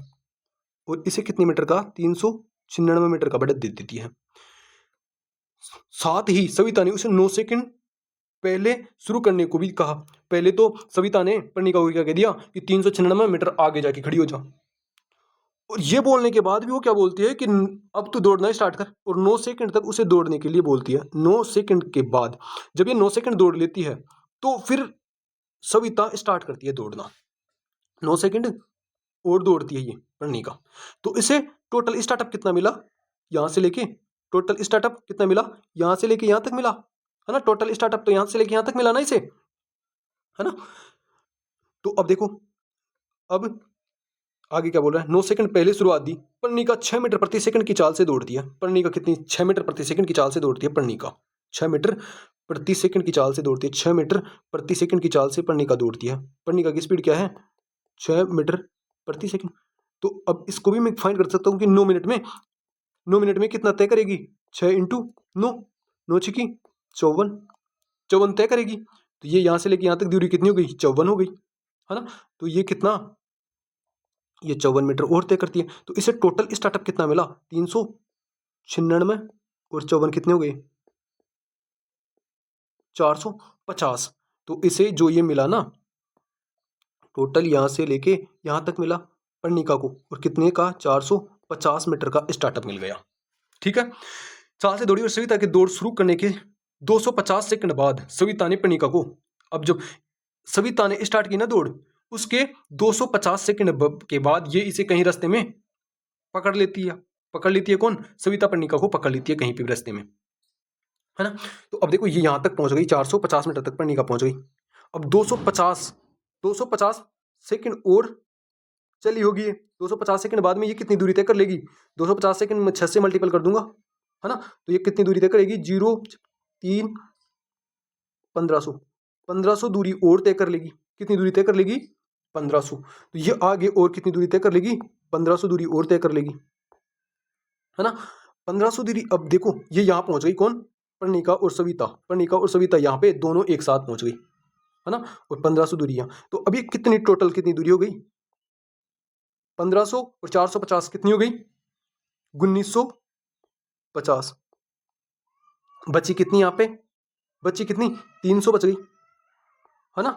और इसे कितने मीटर का? 396 मीटर का बढ़त दे देती है। साथ ही सविता ने उसे 9 सेकंड पहले शुरू करने को भी कहा। पहले तो सविता ने पर्णिका को क्या कह दिया कि 396 मीटर आगे जाके खड़ी हो जा, और ये बोलने के बाद भी वो क्या बोलती है कि अब तू दौड़ना स्टार्ट कर, और 9 सेकंड तक उसे दौड़ने के लिए बोलती है। 9 सेकंड के बाद जब ये 9 सेकंड दौड़ लेती है तो फिर सविता स्टार्ट करती है दौड़ना। 9 सेकंड और दौड़ती है ये पर्णिका। तो इसे टोटल स्टार्टअप कितना मिला? यहाँ से लेके टोटल स्टार्टअप कितना मिला? यहाँ से लेके यहाँ तक मिला, है ना। टोटल स्टार्टअप तो यहाँ से लेके यहाँ तक मिला ना इसे, है ना। तो अब देखो, अब आगे क्या बोल रहा है? 9 सेकंड पहले शुरुआत दी। पर्णिका 6 मीटर प्रति सेकंड की चाल से दौड़ती है। पर्णिका कितनी? 6 मीटर प्रति सेकंड की चाल से दौड़ती है पर्णिका। 6 मीटर प्रति सेकंड की चाल से दौड़ती है। 6 मीटर प्रति सेकंड की चाल से पर्णिका दौड़ती है। पर्णिका की स्पीड क्या है? 6 मीटर प्रति सेकंड। तो अब इसको भी मैं फाइंड कर सकता हूँ कि 9 मिनट में कितना तय करेगी? 6 इंटू 9, 9 छकी 54, 54 तय करेगी। तो ये यहाँ से लेके यहाँ तक दूरी कितनी हो गई? 54 हो गई, है ना। तो ये कितना? ये 54 मीटर और तय करती है। तो इसे टोटल स्टार्टअप कितना मिला? 396 और 54 कितने हो गए? 450। तो इसे जो ये मिला ना, टोटल यहाँ से लेके यहाँ तक मिला पर्णिका को, और कितने का? 450 मीटर का स्टार्टअप मिल गया। ठीक है। चाल से दौड़ी और सविता की दौड़ शुरू करने के 250 सेकंड बाद सविता ने पर्णिका को, अब जब सविता ने स्टार्ट की ना दौड़, उसके 250 सेकंड के बाद ये इसे कहीं रास्ते में पकड़ लेती है। पकड़ लेती है कौन? सविता पर्णिका को पकड़ लेती है कहीं पे भी रास्ते में, है ना। तो अब देखो ये यहां तक पहुंच गई, 450 मीटर तक पर्णिका पहुंच गई। अब 250 सेकंड और चली होगी ये। 250 सेकंड बाद में ये कितनी दूरी तय कर लेगी? 250 सेकंड में 6 से मल्टीपल कर दूंगा, है ना। तो ये कितनी दूरी तय करेगी? 0 3 1500, 1500 दूरी और तय कर लेगी। कितनी दूरी तय कर लेगी? 1500। तो ये आगे और कितनी दूरी तय कर लेगी? 1500 दूरी और तय कर लेगी, है ना। 1500 दूरी। अब देखो ये यहाँ पहुंच गई कौन? पर्णिका और सविता। पर्णिका और सविता यहाँ पे दोनों एक साथ पहुंच गई, है ना। और 1500 दूरी यहाँ। तो अभी कितनी टोटल कितनी दूरी हो गई? 1500 और 450 कितनी हो गई? 1950। बची कितनी यहाँ पे? बची कितनी? 300 बच गई, है ना।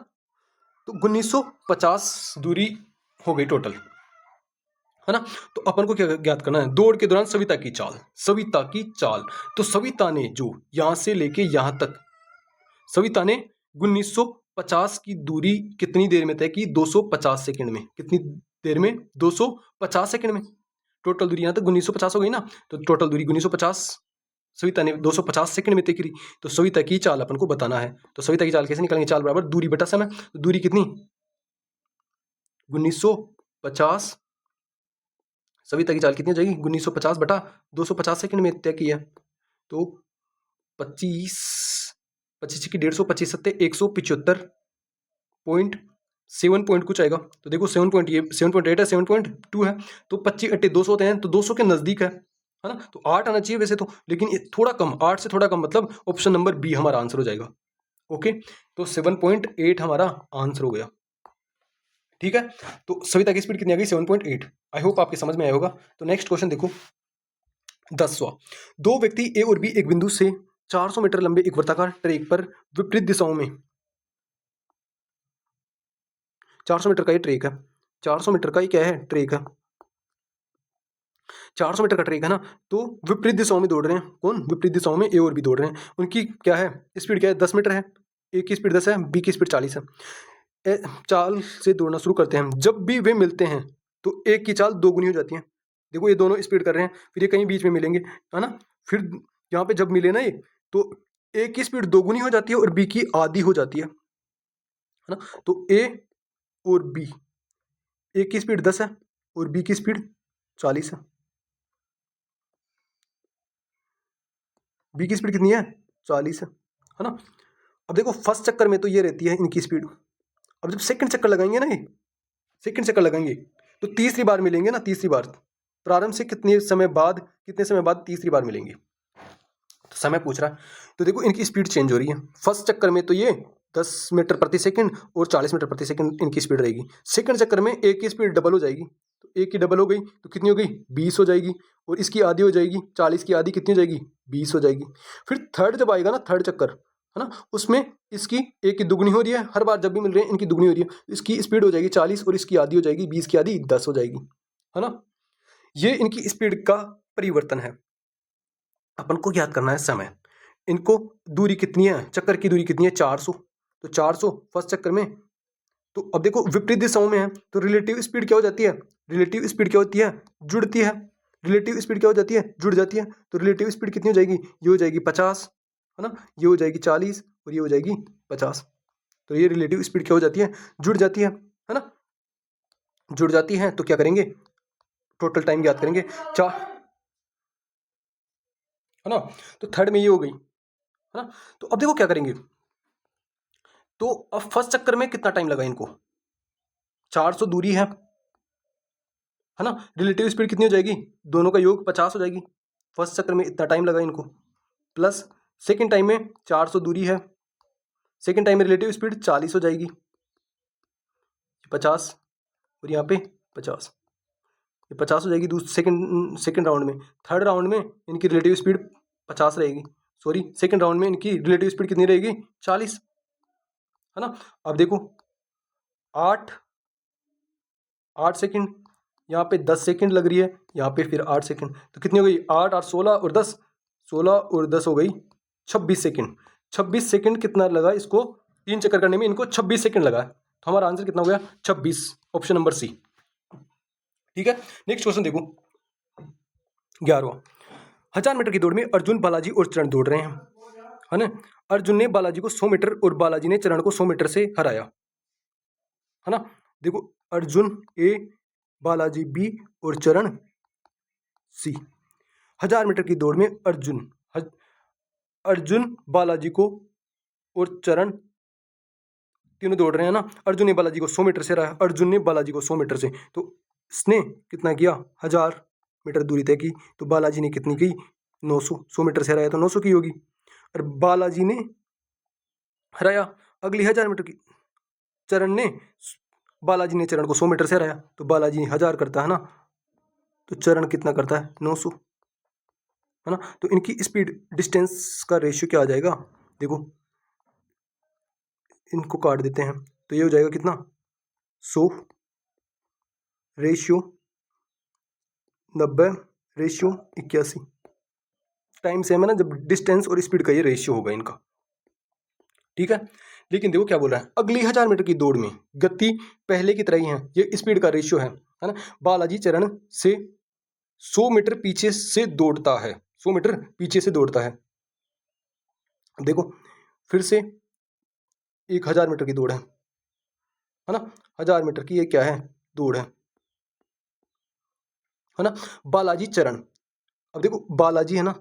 तो 1950 दूरी हो गई टोटल, है ना। तो अपन को क्या ज्ञात करना है? दौड़ के दौरान सविता की चाल। सविता की चाल, तो सविता ने जो यहां से लेके यहां तक, सविता ने 1950 की दूरी कितनी देर में तय की? 250 सेकंड में। कितनी देर में? 250 सेकंड में। टोटल दूरी यहां तक 1950 हो गई ना, तो टोटल दूरी 1950 सविता ने 250 सेकंड में तय करी। तो सविता की चाल अपन को बताना है। तो सविता की चाल कैसे निकालेंगे? चाल बराबर दूरी बटा समय। तो दूरी कितनी? 1950। सविता की चाल कितनी हो जाएगी? 1950 बटा 250 सेकंड में तय किया, तो 25 25 की 150, 25 सत्ते 175.7 पॉइंट कुछ आएगा। तो देखो 7.8 है, 7.2 है, तो 25 अट्टे 200 होते हैं, तो 200 के नजदीक है ना। तो 8 आना चाहिए वैसे तो, लेकिन ये थोड़ा कम, 8 से थोड़ा कम, मतलब ऑप्शन नंबर बी हमारा आंसर हो जाएगा। ओके, तो 7.8 हमारा आंसर हो गया। ठीक है। तो सविता की स्पीड कितनी आ गई? 7.8। आई होप आपके समझ में आया होगा। तो नेक्स्ट क्वेश्चन देखो, 10वां। दो व्यक्ति ए और बी एक बिंदु से 400 मीटर लंबे एक वर्ताकार ट्रैक पर विपरीत दिशाओं में, 400 मीटर का ये ट्रैक है, 400 मीटर का ये क्या है? ट्रैक है। 400 मीटर का ट्रैक है ना, तो विपरीत दिशाओं में दौड़ रहे हैं। कौन? विपरीत दिशाओं में ए और बी दौड़ रहे हैं। उनकी क्या है? स्पीड क्या है? 10 मीटर है। ए की स्पीड 10 है, बी की स्पीड 40 है। चाल से दौड़ना शुरू करते हैं। जब भी वे मिलते हैं तो एक की चाल दोगुनी हो जाती है। देखो ये दोनों स्पीड कर रहे हैं, फिर ये कहीं बीच में मिलेंगे, है ना। फिर यहाँ पे जब मिले ना ये, तो ए की स्पीड दोगुनी हो जाती है और बी की आधी हो जाती है ना। तो ए और बी, ए की स्पीड 10 है और बी की स्पीड 40 है। बी की स्पीड कितनी है? 40 है ना। अब देखो फर्स्ट चक्कर में तो ये रहती है इनकी स्पीड। अब जब सेकंड चक्कर लगाएंगे ना, ये सेकंड चक्कर लगाएंगे, तो तीसरी बार मिलेंगे ना। तीसरी बार प्रारंभ से कितने समय बाद तीसरी बार मिलेंगे, तो समय पूछ रहा है। तो देखो इनकी स्पीड चेंज हो रही है। फर्स्ट चक्कर में तो ये 10 मीटर प्रति सेकंड और 40 मीटर प्रति सेकंड इनकी स्पीड रहेगी। सेकंड चक्कर में एक की स्पीड डबल हो जाएगी, तो एक की डबल हो गई तो कितनी हो गई? 20 हो जाएगी, और इसकी आधी हो जाएगी, 40 की आधी कितनी हो जाएगी? 20 हो जाएगी। फिर थर्ड जब आएगा ना, थर्ड चक्कर, है ना, उसमें इसकी एक की दुगनी हो रही है। हर बार जब भी मिल रहे हैं इनकी दुगनी हो रही है। इसकी स्पीड हो जाएगी 40 और इसकी आधी हो जाएगी 20 की आधी 10 हो जाएगी, है ना। ये इनकी स्पीड का परिवर्तन है। अपन को याद करना है समय। इनको दूरी कितनी है? चक्कर की दूरी कितनी है? 400। तो 400 फर्स्ट चक्कर में। तो अब देखो विपरीत दिशाओं में है, तो रिलेटिव स्पीड क्या हो जाती है? रिलेटिव स्पीड क्या होती है? जुड़ती है। रिलेटिव स्पीड क्या हो जाती है? जुड़ जाती है। तो रिलेटिव स्पीड कितनी हो जाएगी? ये हो जाएगी 50, है ना, ये हो जाएगी 40 और ये हो जाएगी 50। तो ये रिलेटिव स्पीड क्या हो जाती है? जुड़ जाती है ना। जुड़ जाती है तो क्या करेंगे? टोटल टाइम याद करेंगे, चार, है ना। तो थर्ड में ये हो गई, है ना। तो अब देखो क्या करेंगे, तो अब फर्स्ट चक्कर में कितना टाइम लगा इनको? 400 दूरी है ना। रिलेटिव स्पीड कितनी हो जाएगी? दोनों का योग 50 हो जाएगी। फर्स्ट चक्कर में इतना टाइम लगा इनको, प्लस सेकंड टाइम में 400 दूरी है, सेकंड टाइम में रिलेटिव स्पीड 40 हो जाएगी, 50 और यहाँ पे 50, ये 50 हो जाएगी। दूसरे सेकंड राउंड में। थर्ड राउंड में इनकी रिलेटिव स्पीड 50 रहेगी, सॉरी सेकंड राउंड में इनकी रिलेटिव स्पीड कितनी रहेगी 40, है ना। अब देखो 8 सेकंड, यहाँ पे 10 सेकंड लग रही है, यहाँ पे फिर 8 सेकंड, तो कितनी हो गई 8 और 16 और 10, 16 और 10 हो गई 26 सेकंड। 26 सेकंड कितना लगा इसको 3 चक्कर करने में, इनको 26 सेकंड लगा है, तो हमारा आंसर कितना हो गया 26, ऑप्शन नंबर सी। ठीक है, नेक्स्ट क्वेश्चन देखो 11वां। 1000 मीटर की दौड़ में अर्जुन, बालाजी और चरण दौड़ रहे हैं, है ना। अर्जुन ने बालाजी को 100 मीटर और बालाजी ने चरण को 100 मीटर से हराया, है ना। देखो अर्जुन ए, बालाजी बी और चरण सी। 1000 मीटर की दौड़ में अर्जुन बालाजी को और चरण तीनों दौड़ रहे हैं ना। अर्जुन ने बालाजी को 100 मीटर से हराया, अर्जुन ने बालाजी को 100 मीटर से, तो इसने कितना किया 1000 मीटर दूरी तय की, तो बालाजी ने कितनी की 900, 100 मीटर से हराया तो 900 की होगी। और बालाजी ने हराया अगली 1000 मीटर की, बालाजी ने चरण को 100 मीटर से हराया, तो बालाजी 1000 करता है ना, तो चरण कितना करता है 900, है ना। तो इनकी स्पीड डिस्टेंस का रेशियो क्या आ जाएगा, देखो इनको काट देते हैं, तो ये हो जाएगा कितना 100 रेशियो 90 रेशियो 81, टाइम सेम है ना, जब डिस्टेंस और स्पीड का ये रेशियो होगा इनका। ठीक है, लेकिन देखो क्या बोल रहा है, अगली 1000 मीटर की दौड़ में गति पहले की तरह ही है, ये स्पीड का रेशियो है ना। बालाजी चरण से 100 मीटर पीछे से दौड़ता है, 100 मीटर पीछे से दौड़ता है। देखो फिर से 1000 मीटर की दौड़ है ना, 1000 मीटर की ये क्या है दौड़ है ना। बालाजी चरण, अब देखो बालाजी है ना,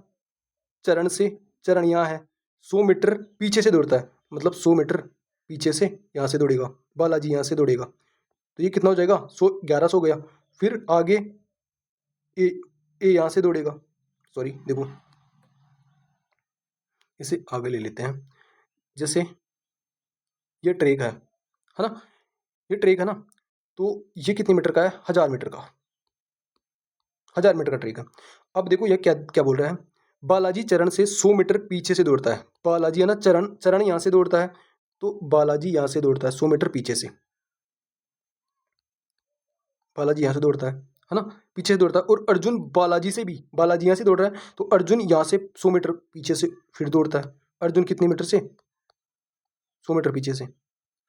चरण यहाँ है, 100 मीटर पीछे से दौड़ता है, मतलब 100 मीटर पीछे से यहाँ से दौड़ेगा, बालाजी यहाँ से दौड़ेगा, तो ये कितना हो जाएगा 1100 हो गया। फिर आगे ए यहाँ से दौड़ेगा, सॉरी देखो इसे आगे ले लेते हैं, जैसे ये ट्रैक है ना, ये ट्रैक है ना, तो ये कितने मीटर का है 1000 मीटर का, 1000 मीटर का ट्रैक है। अब देखो ये क्या क्या बोल रहा है, बालाजी चरण से 100 मीटर पीछे से दौड़ता है, बालाजी है ना, चरण यहाँ से दौड़ता है, तो बालाजी यहाँ से दौड़ता है 100 मीटर पीछे से, बालाजी यहाँ से दौड़ता है ना, पीछे से दौड़ता है। और अर्जुन बालाजी से भी, बालाजी यहाँ से दौड़ रहा है, तो अर्जुन यहाँ से 100 मीटर पीछे से फिर दौड़ता है, अर्जुन कितने मीटर से 100 मीटर पीछे से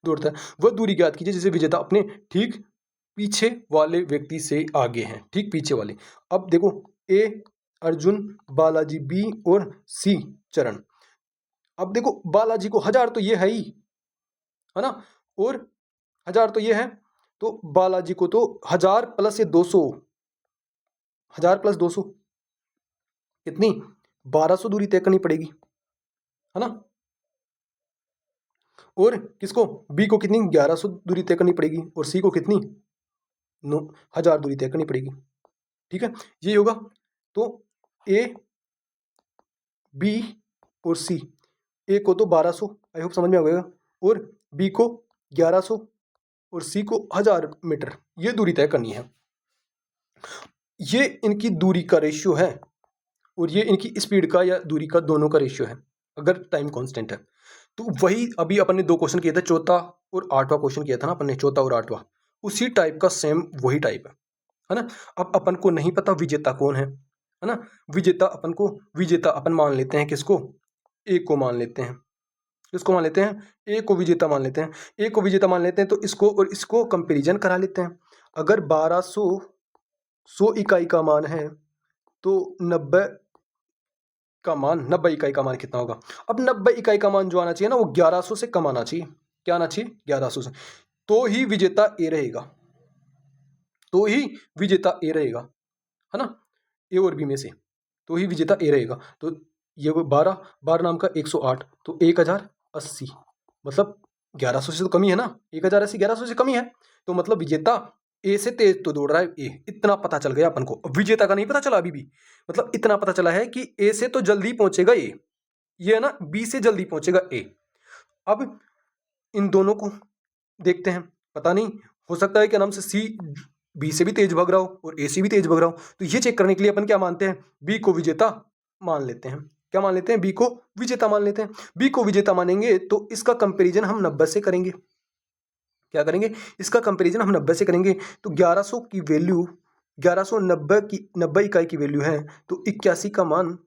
दौड़ता है। वह दूरी ज्ञात कीजिए जिसे विजेता अपने ठीक पीछे वाले व्यक्ति से आगे हैं, ठीक पीछे वाले। अब देखो ए अर्जुन, बालाजी बी और सी चरण। अब देखो बालाजी को 1000 तो ये है ही, है ना, और 1000 तो ये है, तो बालाजी को तो 1000 प्लस ये 200, 1000 प्लस 200 कितनी 1200 दूरी तय करनी पड़ेगी, है ना। और किसको बी को कितनी 1100 दूरी तय करनी पड़ेगी, और सी को कितनी 1000 दूरी तय करनी पड़ेगी। ठीक है, ये होगा। तो ए बी और सी, ए को तो 1200, आई होप समझ में आ गया, और बी को 1100 और सी को 1000 मीटर ये दूरी तय करनी है। ये इनकी दूरी का रेशियो है, और ये इनकी स्पीड का या दूरी का दोनों का रेशियो है, अगर टाइम कांस्टेंट है। तो वही अभी अपन ने 2 क्वेश्चन किए थे, चौथा और 8वां क्वेश्चन किया था ना अपन ने, चौथा और 8वां, उसी टाइप का सेम वही टाइप है ना। अब अपन को नहीं पता विजेता कौन है ना, विजेता अपन मान लेते हैं किसको, ए को मान लेते हैं, किसको मान लेते हैं, ए को विजेता मान लेते हैं, ए को विजेता मान लेते हैं, तो इसको और इसको कंपेरिजन करा लेते हैं। अगर 1200 100 इकाई का मान है, तो 90 का मान, 90 इकाई का मान कितना होगा। अब 90 इकाई का मान जो आना चाहिए ना, वो 1100 से कम आना चाहिए, क्या आना चाहिए 1100 से, तो ही विजेता ए रहेगा, तो ही विजेता ए रहेगा, है ना, ए और बी में से तो ही विजेता ए रहेगा। तो ये 12 नाम का 108, तो 1080, मतलब 1100 से तो कमी है ना, 1080 1100 से कमी है, तो मतलब विजेता ए से तेज तो दौड़ रहा है ए, इतना पता चल गया अपन को। विजेता का नहीं पता चला अभी भी, मतलब इतना पता चला है कि ए से तो जल्दी पहुंचेगा ए, ये है ना, बी से जल्दी पहुंचेगा ए। अब इन दोनों को देखते हैं, पता नहीं हो सकता है कि नाम से सी बी से भी तेज भाग रहा हो और ए से भी तेज भाग रहा हो, तो ये चेक करने के लिए अपन क्या मानते हैं, बी को विजेता मान लेते हैं, क्या मान लेते हैं, बी को विजेता मान लेते हैं। बी को विजेता मानेंगे तो इसका कंपैरिजन हम 90 से करेंगे। क्या करेंगे, इसका कंपैरिजन हम 90 से करेंगे। तो 1100 की वैल्यू, 1190 की 90 इकाई की वैल्यू है, तो 81 का मान,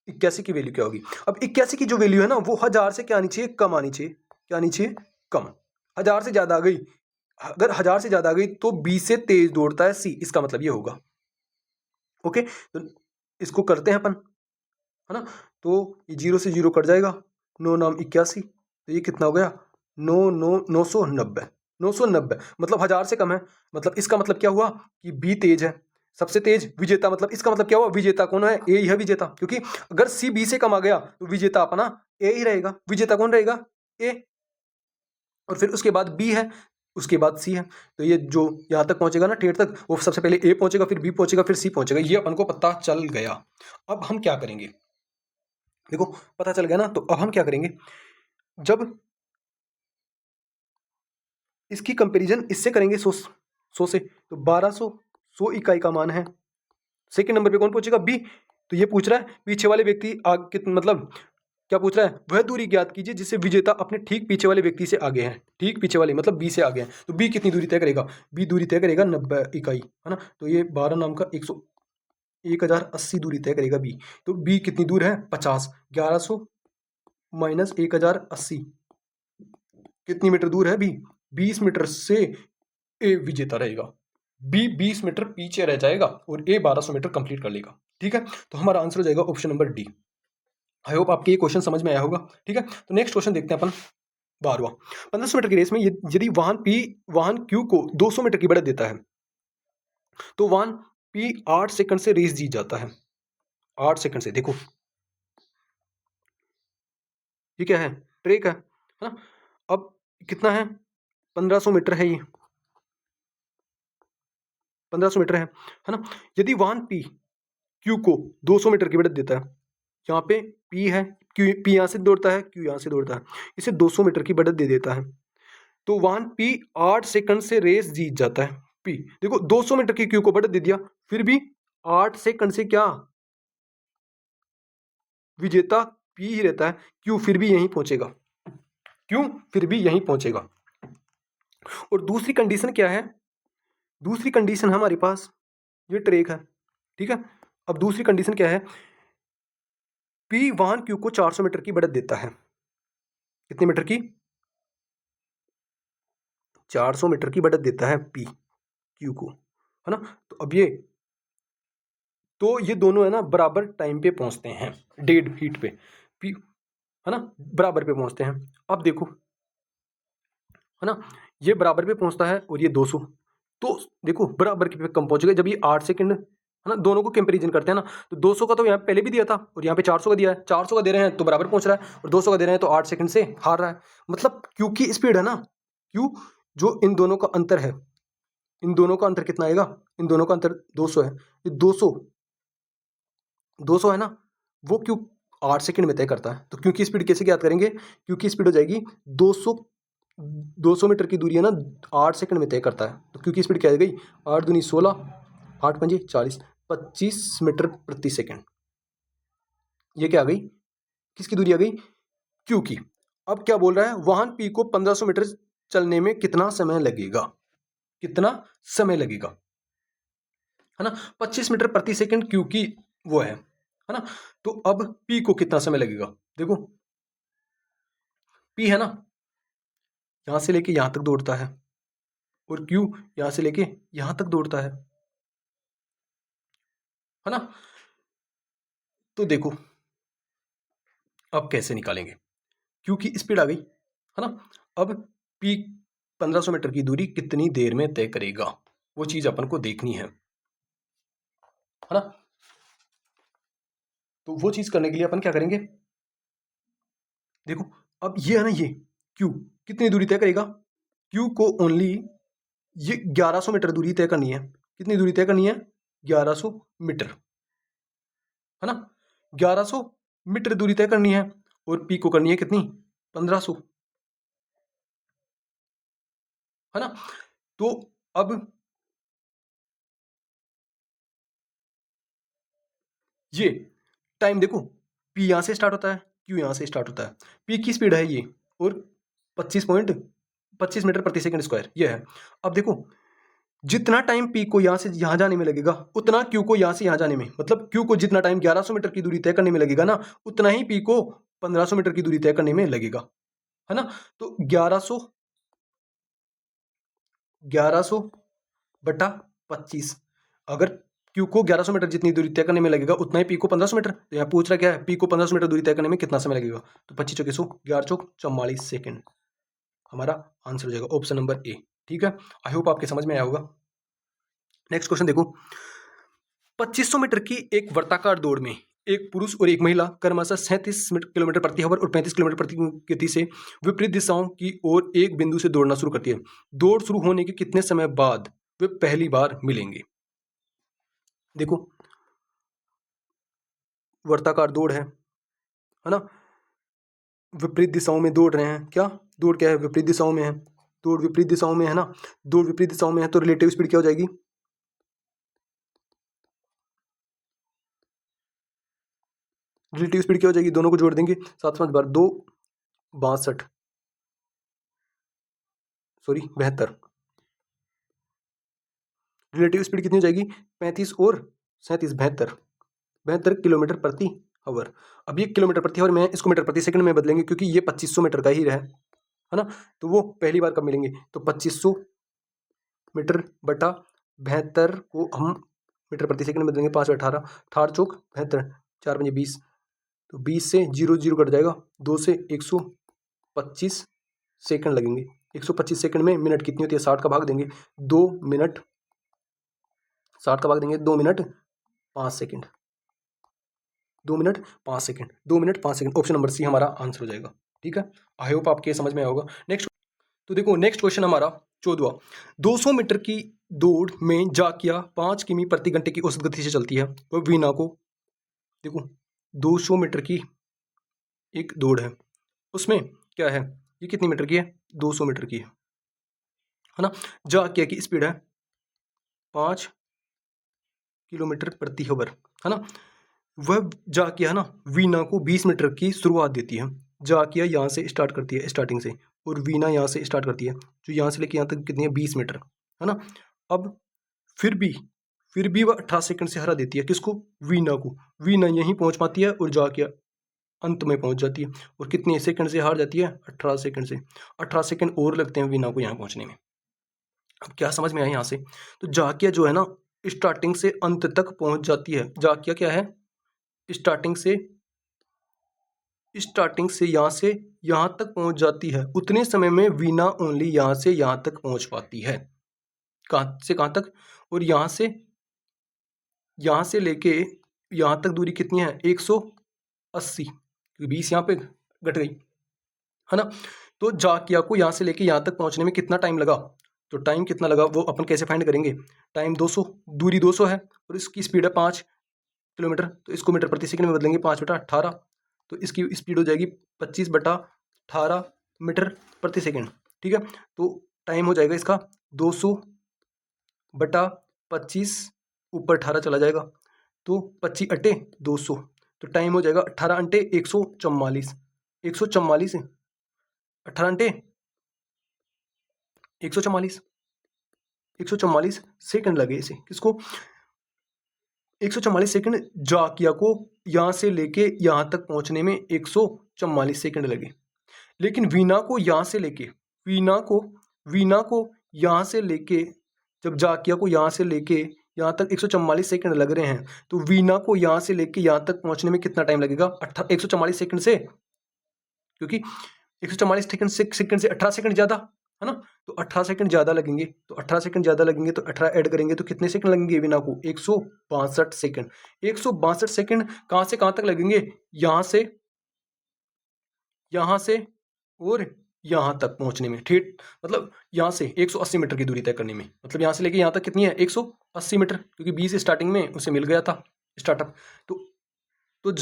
81 की वैल्यू क्या होगी। अब 81 की जो वैल्यू है ना वो 1000 से क्या आनी चाहिए, कम आनी चाहिए। क्या आनी चाहिए, कम। 1000 से ज्यादा आ गई, अगर 1000 से ज्यादा आ गई तो बी से तेज दौड़ता है सी, इसका मतलब ये होगा। ओके, तो इसको करते हैं अपन, है ना। तो ये 0 से 0 कट जाएगा, 9 नाम 81, तो ये कितना हो गया, 990। 990 मतलब 1000 से कम है, मतलब इसका मतलब क्या हुआ कि बी तेज है, सबसे तेज विजेता। मतलब इसका मतलब क्या हुआ, विजेता कौन है, ए ही है विजेता, क्योंकि अगर सी बी से कम आ गया तो विजेता अपना ए ही रहेगा। विजेता कौन रहेगा, ए। और फिर उसके बाद बी है, उसके बाद सी है। तो ये जो यहाँ तक पहुंचेगा ना ठेठ तक, वो सबसे पहले ए पहुंचेगा, फिर बी पहुंचेगा, फिर सी पहुंचेगा। ये अपन को पता चल गया। अब हम क्या करेंगे, देखो पता चल गया ना, तो अब हम क्या करेंगे, जब इसकी कंपैरिजन इससे करेंगे 100 से, तो 1200 100 इकाई का मान है। सेकंड नंबर पे कौन पहुंचेगा, बी। तो ये पूछ रहा है पीछे वाले व्यक्ति मतलब क्या पूछ रहा है, वह दूरी ज्ञात कीजिए जिससे विजेता अपने ठीक पीछे वाले व्यक्ति से आगे हैं। ठीक पीछे वाले मतलब बी से आगे हैं, तो बी कितनी दूरी तय करेगा, बी दूरी तय करेगा 90 इकाई, है ना। तो ये 12 नाम का 1080 दूरी तय करेगा बी। तो बी कितनी दूर है, 50। 1100 माइनस 1080 कितनी मीटर दूर है बी, 20 मीटर से ए विजेता रहेगा। बी 20 मीटर पीछे रह जाएगा और ए 1200 मीटर कंप्लीट कर लेगा। ठीक है, तो हमारा आंसर हो जाएगा option number D. I hope आपके ये क्वेश्चन समझ में आया होगा। ठीक है, तो नेक्स्ट क्वेश्चन देखते हैं अपन। 12वां, 1500 मीटर की रेस में यदि वाहन क्यू को 200 मीटर की बढ़त देता है, तो वाहन पी 8 सेकंड से रेस जीत जाता है। 8 सेकंड से, देखो ये क्या है, ट्रैक है ना। अब कितना है, 1500 मीटर है, ये 1500 मीटर है ना। यदि वाहन पी क्यू को 200 मीटर की बढ़त देता है, यहाँ पे पी है, क्यू पी यहाँ से दौड़ता है, क्यू यहाँ से दौड़ता है, इसे 200 मीटर की बढ़त दे देता है, तो वाहन पी 8 सेकंड से रेस जीत जाता है। पी देखो 200 मीटर की क्यू को बढ़त दे दिया, फिर भी 8 सेकंड से क्या विजेता पी ही रहता है, क्यू फिर भी यहीं पहुंचेगा, क्यों फिर भी यहीं पहुंचेगा। और दूसरी कंडीशन क्या है, दूसरी कंडीशन हमारे पास ये ट्रैक है, ठीक है। अब दूसरी कंडीशन क्या है, पी वाहन क्यू को 400 मीटर की बढ़त देता है। कितने मीटर की, 400 मीटर की बढ़त देता है पी क्यू को, है ना। तो अब ये दोनों है ना बराबर टाइम पे पहुंचते हैं, डेड हीट पे, पी है ना बराबर पे पहुंचते हैं। अब देखो है ना, ये बराबर पे पहुंचता है और ये 200, तो देखो बराबर के पे कम पहुंचेगा जब ये 8 सेकंड, है ना। दोनों को कंपैरिजन करते हैं ना, तो 200 का तो यहाँ पहले भी दिया था और यहाँ पे 400 का दिया है। 400 का दे रहे हैं तो बराबर पहुंच रहा है, और 200 का दे रहे हैं तो 8 सेकंड से हार रहा है। मतलब क्यू की स्पीड है ना, क्यू जो इन दोनों का अंतर है, इन दोनों का अंतर कितना आएगा, इन दोनों का अंतर 200 है। ये 200 है ना, वो क्यू 8 सेकंड में तय करता है। तो क्यू की स्पीड कैसे ज्ञात करेंगे, क्यू की स्पीड हो जाएगी 200 मीटर की दूरी है ना 8 सेकंड में तय करता है, तो क्यू की स्पीड क्या आ गई, 8 दूनी 16, 8 पंजे 40, 25 मीटर प्रति सेकंड। ये क्या आ गई, किसकी दूरी आ गई, क्यू की। अब क्या बोल रहा है, वाहन पी को 1500 मीटर चलने में कितना समय लगेगा, कितना समय लगेगा, है ना। 25 मीटर प्रति सेकंड क्यू की वो है ना। तो अब पी को कितना समय लगेगा, देखो पी है ना यहां से लेके यहां तक दौड़ता है, और क्यू यहां से लेके यहां तक दौड़ता है ना। तो देखो अब कैसे निकालेंगे, क्यू की स्पीड आ गई, है ना। अब पी 1500 मीटर की दूरी कितनी देर में तय करेगा, वो चीज अपन को देखनी है ना। तो वो चीज करने के लिए अपन क्या करेंगे, देखो अब ये है ना, ये क्यू कितनी दूरी तय करेगा, क्यू को ओनली ये 1100 मीटर दूरी तय करनी है। कितनी दूरी तय करनी है, 1100 मीटर, है ना। 1100 मीटर दूरी तय करनी है, और पी को करनी है कितनी, 1500, है ना। तो अब ये टाइम देखो, पी यहाँ से स्टार्ट होता है, क्यू यहाँ से स्टार्ट होता है। पी की स्पीड है ये और 25 मीटर प्रति सेकंड स्क्वायर ये है। अब देखो जितना टाइम पी को यहाँ से यहाँ जाने में लगेगा उतना क्यू को यहाँ से यहाँ जाने में, मतलब क्यू को जितना टाइम 1100 मीटर की दूरी तय करने में लगेगा ना, उतना ही पी को 1500 मीटर की दूरी तय करने में लगेगा, है ना। तो 1100 बटा 25, अगर क्यू को 1100 मीटर जितनी दूरी तय करने में लगेगा उतना ही पी को 1500 मीटर, तो यहाँ पूछ रहा क्या है, पी को 1500 मीटर दूरी तय करने में कितना समय लगेगा, तो 25 चौके 100, 11 चौक 44 सेकेंड हमारा आंसर हो जाएगा ऑप्शन नंबर ए। ठीक है, आई होप आपके समझ में आया होगा। नेक्स्ट क्वेश्चन देखो, 2500 मीटर की एक वर्ताकार दौड़ में एक पुरुष और एक महिला क्रमशः 37 किलोमीटर प्रति आवर और 35 किलोमीटर प्रति गति से विपरीत दिशाओं की ओर एक बिंदु से दौड़ना शुरू करती है। दौड़ शुरू होने के कितने समय बाद वे पहली बार मिलेंगे। देखो वर्ताकार दौड़ है ना, विपरीत दिशाओं में दौड़ रहे हैं, क्या दौड़ क्या है, विपरीत दिशाओं में है, दौड़ विपरीत दिशाओं में है ना, दौड़ विपरीत दिशाओं में है तो रिलेटिव स्पीड क्या हो जाएगी, रिलेटिव स्पीड क्या हो जाएगी, दोनों को जोड़ देंगे 7 बार 2 62 सॉरी 72, रिलेटिव स्पीड कितनी हो जाएगी 35 और 37 72 किलोमीटर प्रति आवर। अब ये किलोमीटर प्रति आवर में इसको मीटर प्रति सेकंड में बदलेंगे क्योंकि ये 2500 मीटर का ही है ना, तो वो पहली बार कब मिलेंगे, तो 2500 मीटर बटा 72 को हम मीटर प्रति सेकंड में बदलेंगे, 5 18 18 चौक 72 4 5 20, तो 20 से 0 0 कट जाएगा, 2 से 125 सेकंड लगेंगे। 125 सेकंड में मिनट कितनी होती है, 60 का भाग देंगे 2 मिनट, 60 का भाग देंगे 2 minute 5 second, 2 minute 5 second, 2 minute 5 second, option number C हमारा आंसर हो जाएगा। ठीक है, आई होप आपके समझ में आया होगा। नेक्स्ट तो देखो नेक्स्ट क्वेश्चन हमारा 14वां, 200 मीटर की दौड़ में जाकिया 5 किमी प्रति घंटे की औसत गति से चलती है और वीना को, देखो 200 मीटर की एक दौड़ है, उसमें क्या है, ये कितनी मीटर की है, 200 मीटर की है ना। जाकिया की स्पीड है 5 किलोमीटर प्रति आवर, है ना। वह जाकिया ना वीना को 20 मीटर की शुरुआत देती है। जाकिया यहाँ से स्टार्ट करती है स्टार्टिंग से, और वीना यहाँ से स्टार्ट करती है, जो यहाँ से लेके यहाँ तक कितनी है 20 मीटर, है ना। अब फिर भी वह 18 सेकंड से हरा देती है किसको, वीना को। वीना यहीं पहुँच पाती है और जाकिया अंत में पहुँच जाती है, और कितने सेकंड से हार जाती है, 18 सेकंड से। 18 सेकंड और लगते हैं वीना को यहाँ पहुँचने में। अब क्या समझ में आया यहाँ से, तो जाकिया जो है ना स्टार्टिंग से अंत तक पहुँच जाती है। जाकिया क्या है, स्टार्टिंग से यहाँ तक पहुँच जाती है, उतने समय में वीना ओनली यहाँ से यहाँ तक पहुँच पाती है। कहाँ से कहाँ तक, और यहाँ से लेके यहाँ तक दूरी कितनी है 180, 20 यहाँ पे घट गई, है ना। तो जाकिया को यहाँ से लेके यहाँ तक पहुँचने में कितना टाइम लगा, तो टाइम कितना लगा वो अपन कैसे फाइंड करेंगे, टाइम 200, दूरी 200 है और इसकी स्पीड है 5 किलोमीटर, तो इसको मीटर प्रति सेकंड में बदलेंगे 5 बटा 18, तो इसकी स्पीड हो जाएगी 25 बटा 18 मीटर प्रति सेकंड। ठीक है, तो टाइम हो जाएगा इसका 200 बटा 25 ऊपर 18 चला जाएगा, तो 25 अट्टे 200, तो टाइम हो जाएगा 18 अंटे 144, 144 18 अंटे 144 सेकंड लगे इसे, किसको 144 सेकंड जाकिया को यहाँ से लेके यहाँ तक पहुँचने में 144 सेकंड लगे। लेकिन वीना को यहाँ से लेके जब जाकिया को यहाँ से लेके यहाँ तक 144 सेकंड लग रहे हैं, तो वीना को यहाँ से लेके यहाँ तक पहुँचने में कितना टाइम लगेगा, 144 सेकंड से, क्योंकि 144 सेकंड से 18 सेकंड ज़्यादा है ना, तो 18 सेकंड ज़्यादा लगेंगे, तो 18 सेकंड ज़्यादा लगेंगे तो 18 ऐड करेंगे तो कितने सेकंड लगेंगे वीना को, 162 सेकंड। 162 सेकंड कहाँ से कहाँ तक लगेंगे, यहाँ से और यहाँ तक पहुँचने में, ठीक, मतलब यहाँ से 180 मीटर की दूरी तय करने में, मतलब यहाँ से लेके यहाँ तक कितनी है 180 मीटर, क्योंकि 20 स्टार्टिंग में उसे मिल गया था स्टार्टअप, तो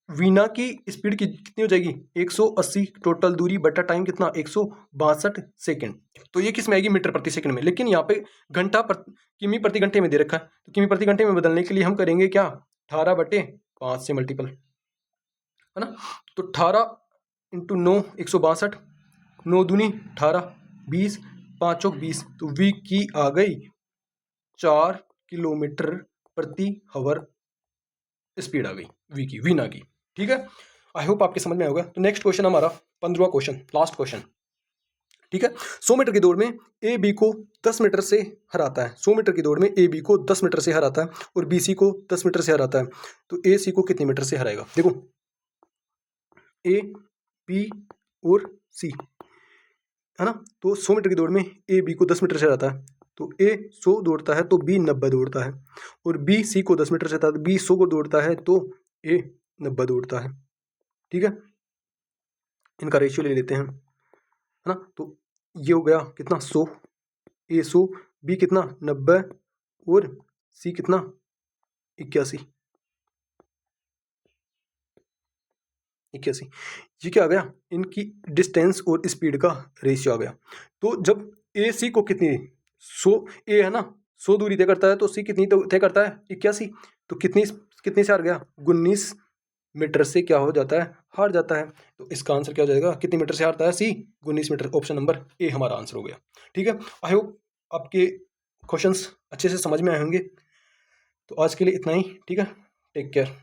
वीना की स्पीड कितनी हो जाएगी 180 टोटल दूरी बटा टाइम कितना 162 सेकंड, तो ये किस में आएगी मीटर प्रति सेकंड में। लेकिन यहाँ पे किमी प्रति घंटे में दे रखा है, तो किमी प्रति घंटे में बदलने के लिए हम करेंगे क्या, 18/5 से मल्टीपल, है ना। तो 18 इंटू 9 162, 9 दूनी 18, 20, 5 चौक 20, तो वी की आ गई 4 किलोमीटर प्रति हावर स्पीड आ गई वी की, वी ना की। ठीक है, आई होप आपके समझ में आएगा। तो नेक्स्ट क्वेश्चन हमारा 15वां क्वेश्चन, लास्ट क्वेश्चन। ठीक है, 100 मीटर की दौड़ में ए बी को 10 मीटर से हराता है। 100 मीटर की दौड़ में ए बी को 10 मीटर से हराता है और बी सी को 10 मीटर से हराता है, तो ए सी को कितने मीटर से हराएगा? देखो, ए बी और सी, है ना। तो 100 मीटर की दौड़ में ए बी को 10 मीटर से हराता है, तो ए 100 दौड़ता है तो बी 90 दौड़ता है, और बी सी को 10 मीटर से हराता है, बी 100 को दौड़ता है तो ए 90 दौड़ता है। ठीक है, इनका रेशियो ले लेते हैं, है ना। तो ये हो गया कितना, 100, ए 100, बी कितना 90 और सी कितना 81, ये क्या आ गया, इनकी डिस्टेंस और स्पीड का रेशियो आ गया। तो जब ए सी को कितनी 100, ए है ना 100 दूरी तय करता है, तो सी कितनी तय करता है 81, तो कितनी कितनी से हार गया, 19 मीटर से क्या हो जाता है, हार जाता है। तो इसका आंसर क्या हो जाएगा, कितने मीटर से हारता है सी, 19 मीटर। ऑप्शन नंबर ए हमारा आंसर हो गया। ठीक है, आई होप आपके क्वेश्चंस अच्छे से समझ में आए होंगे। तो आज के लिए इतना ही। ठीक है, टेक केयर।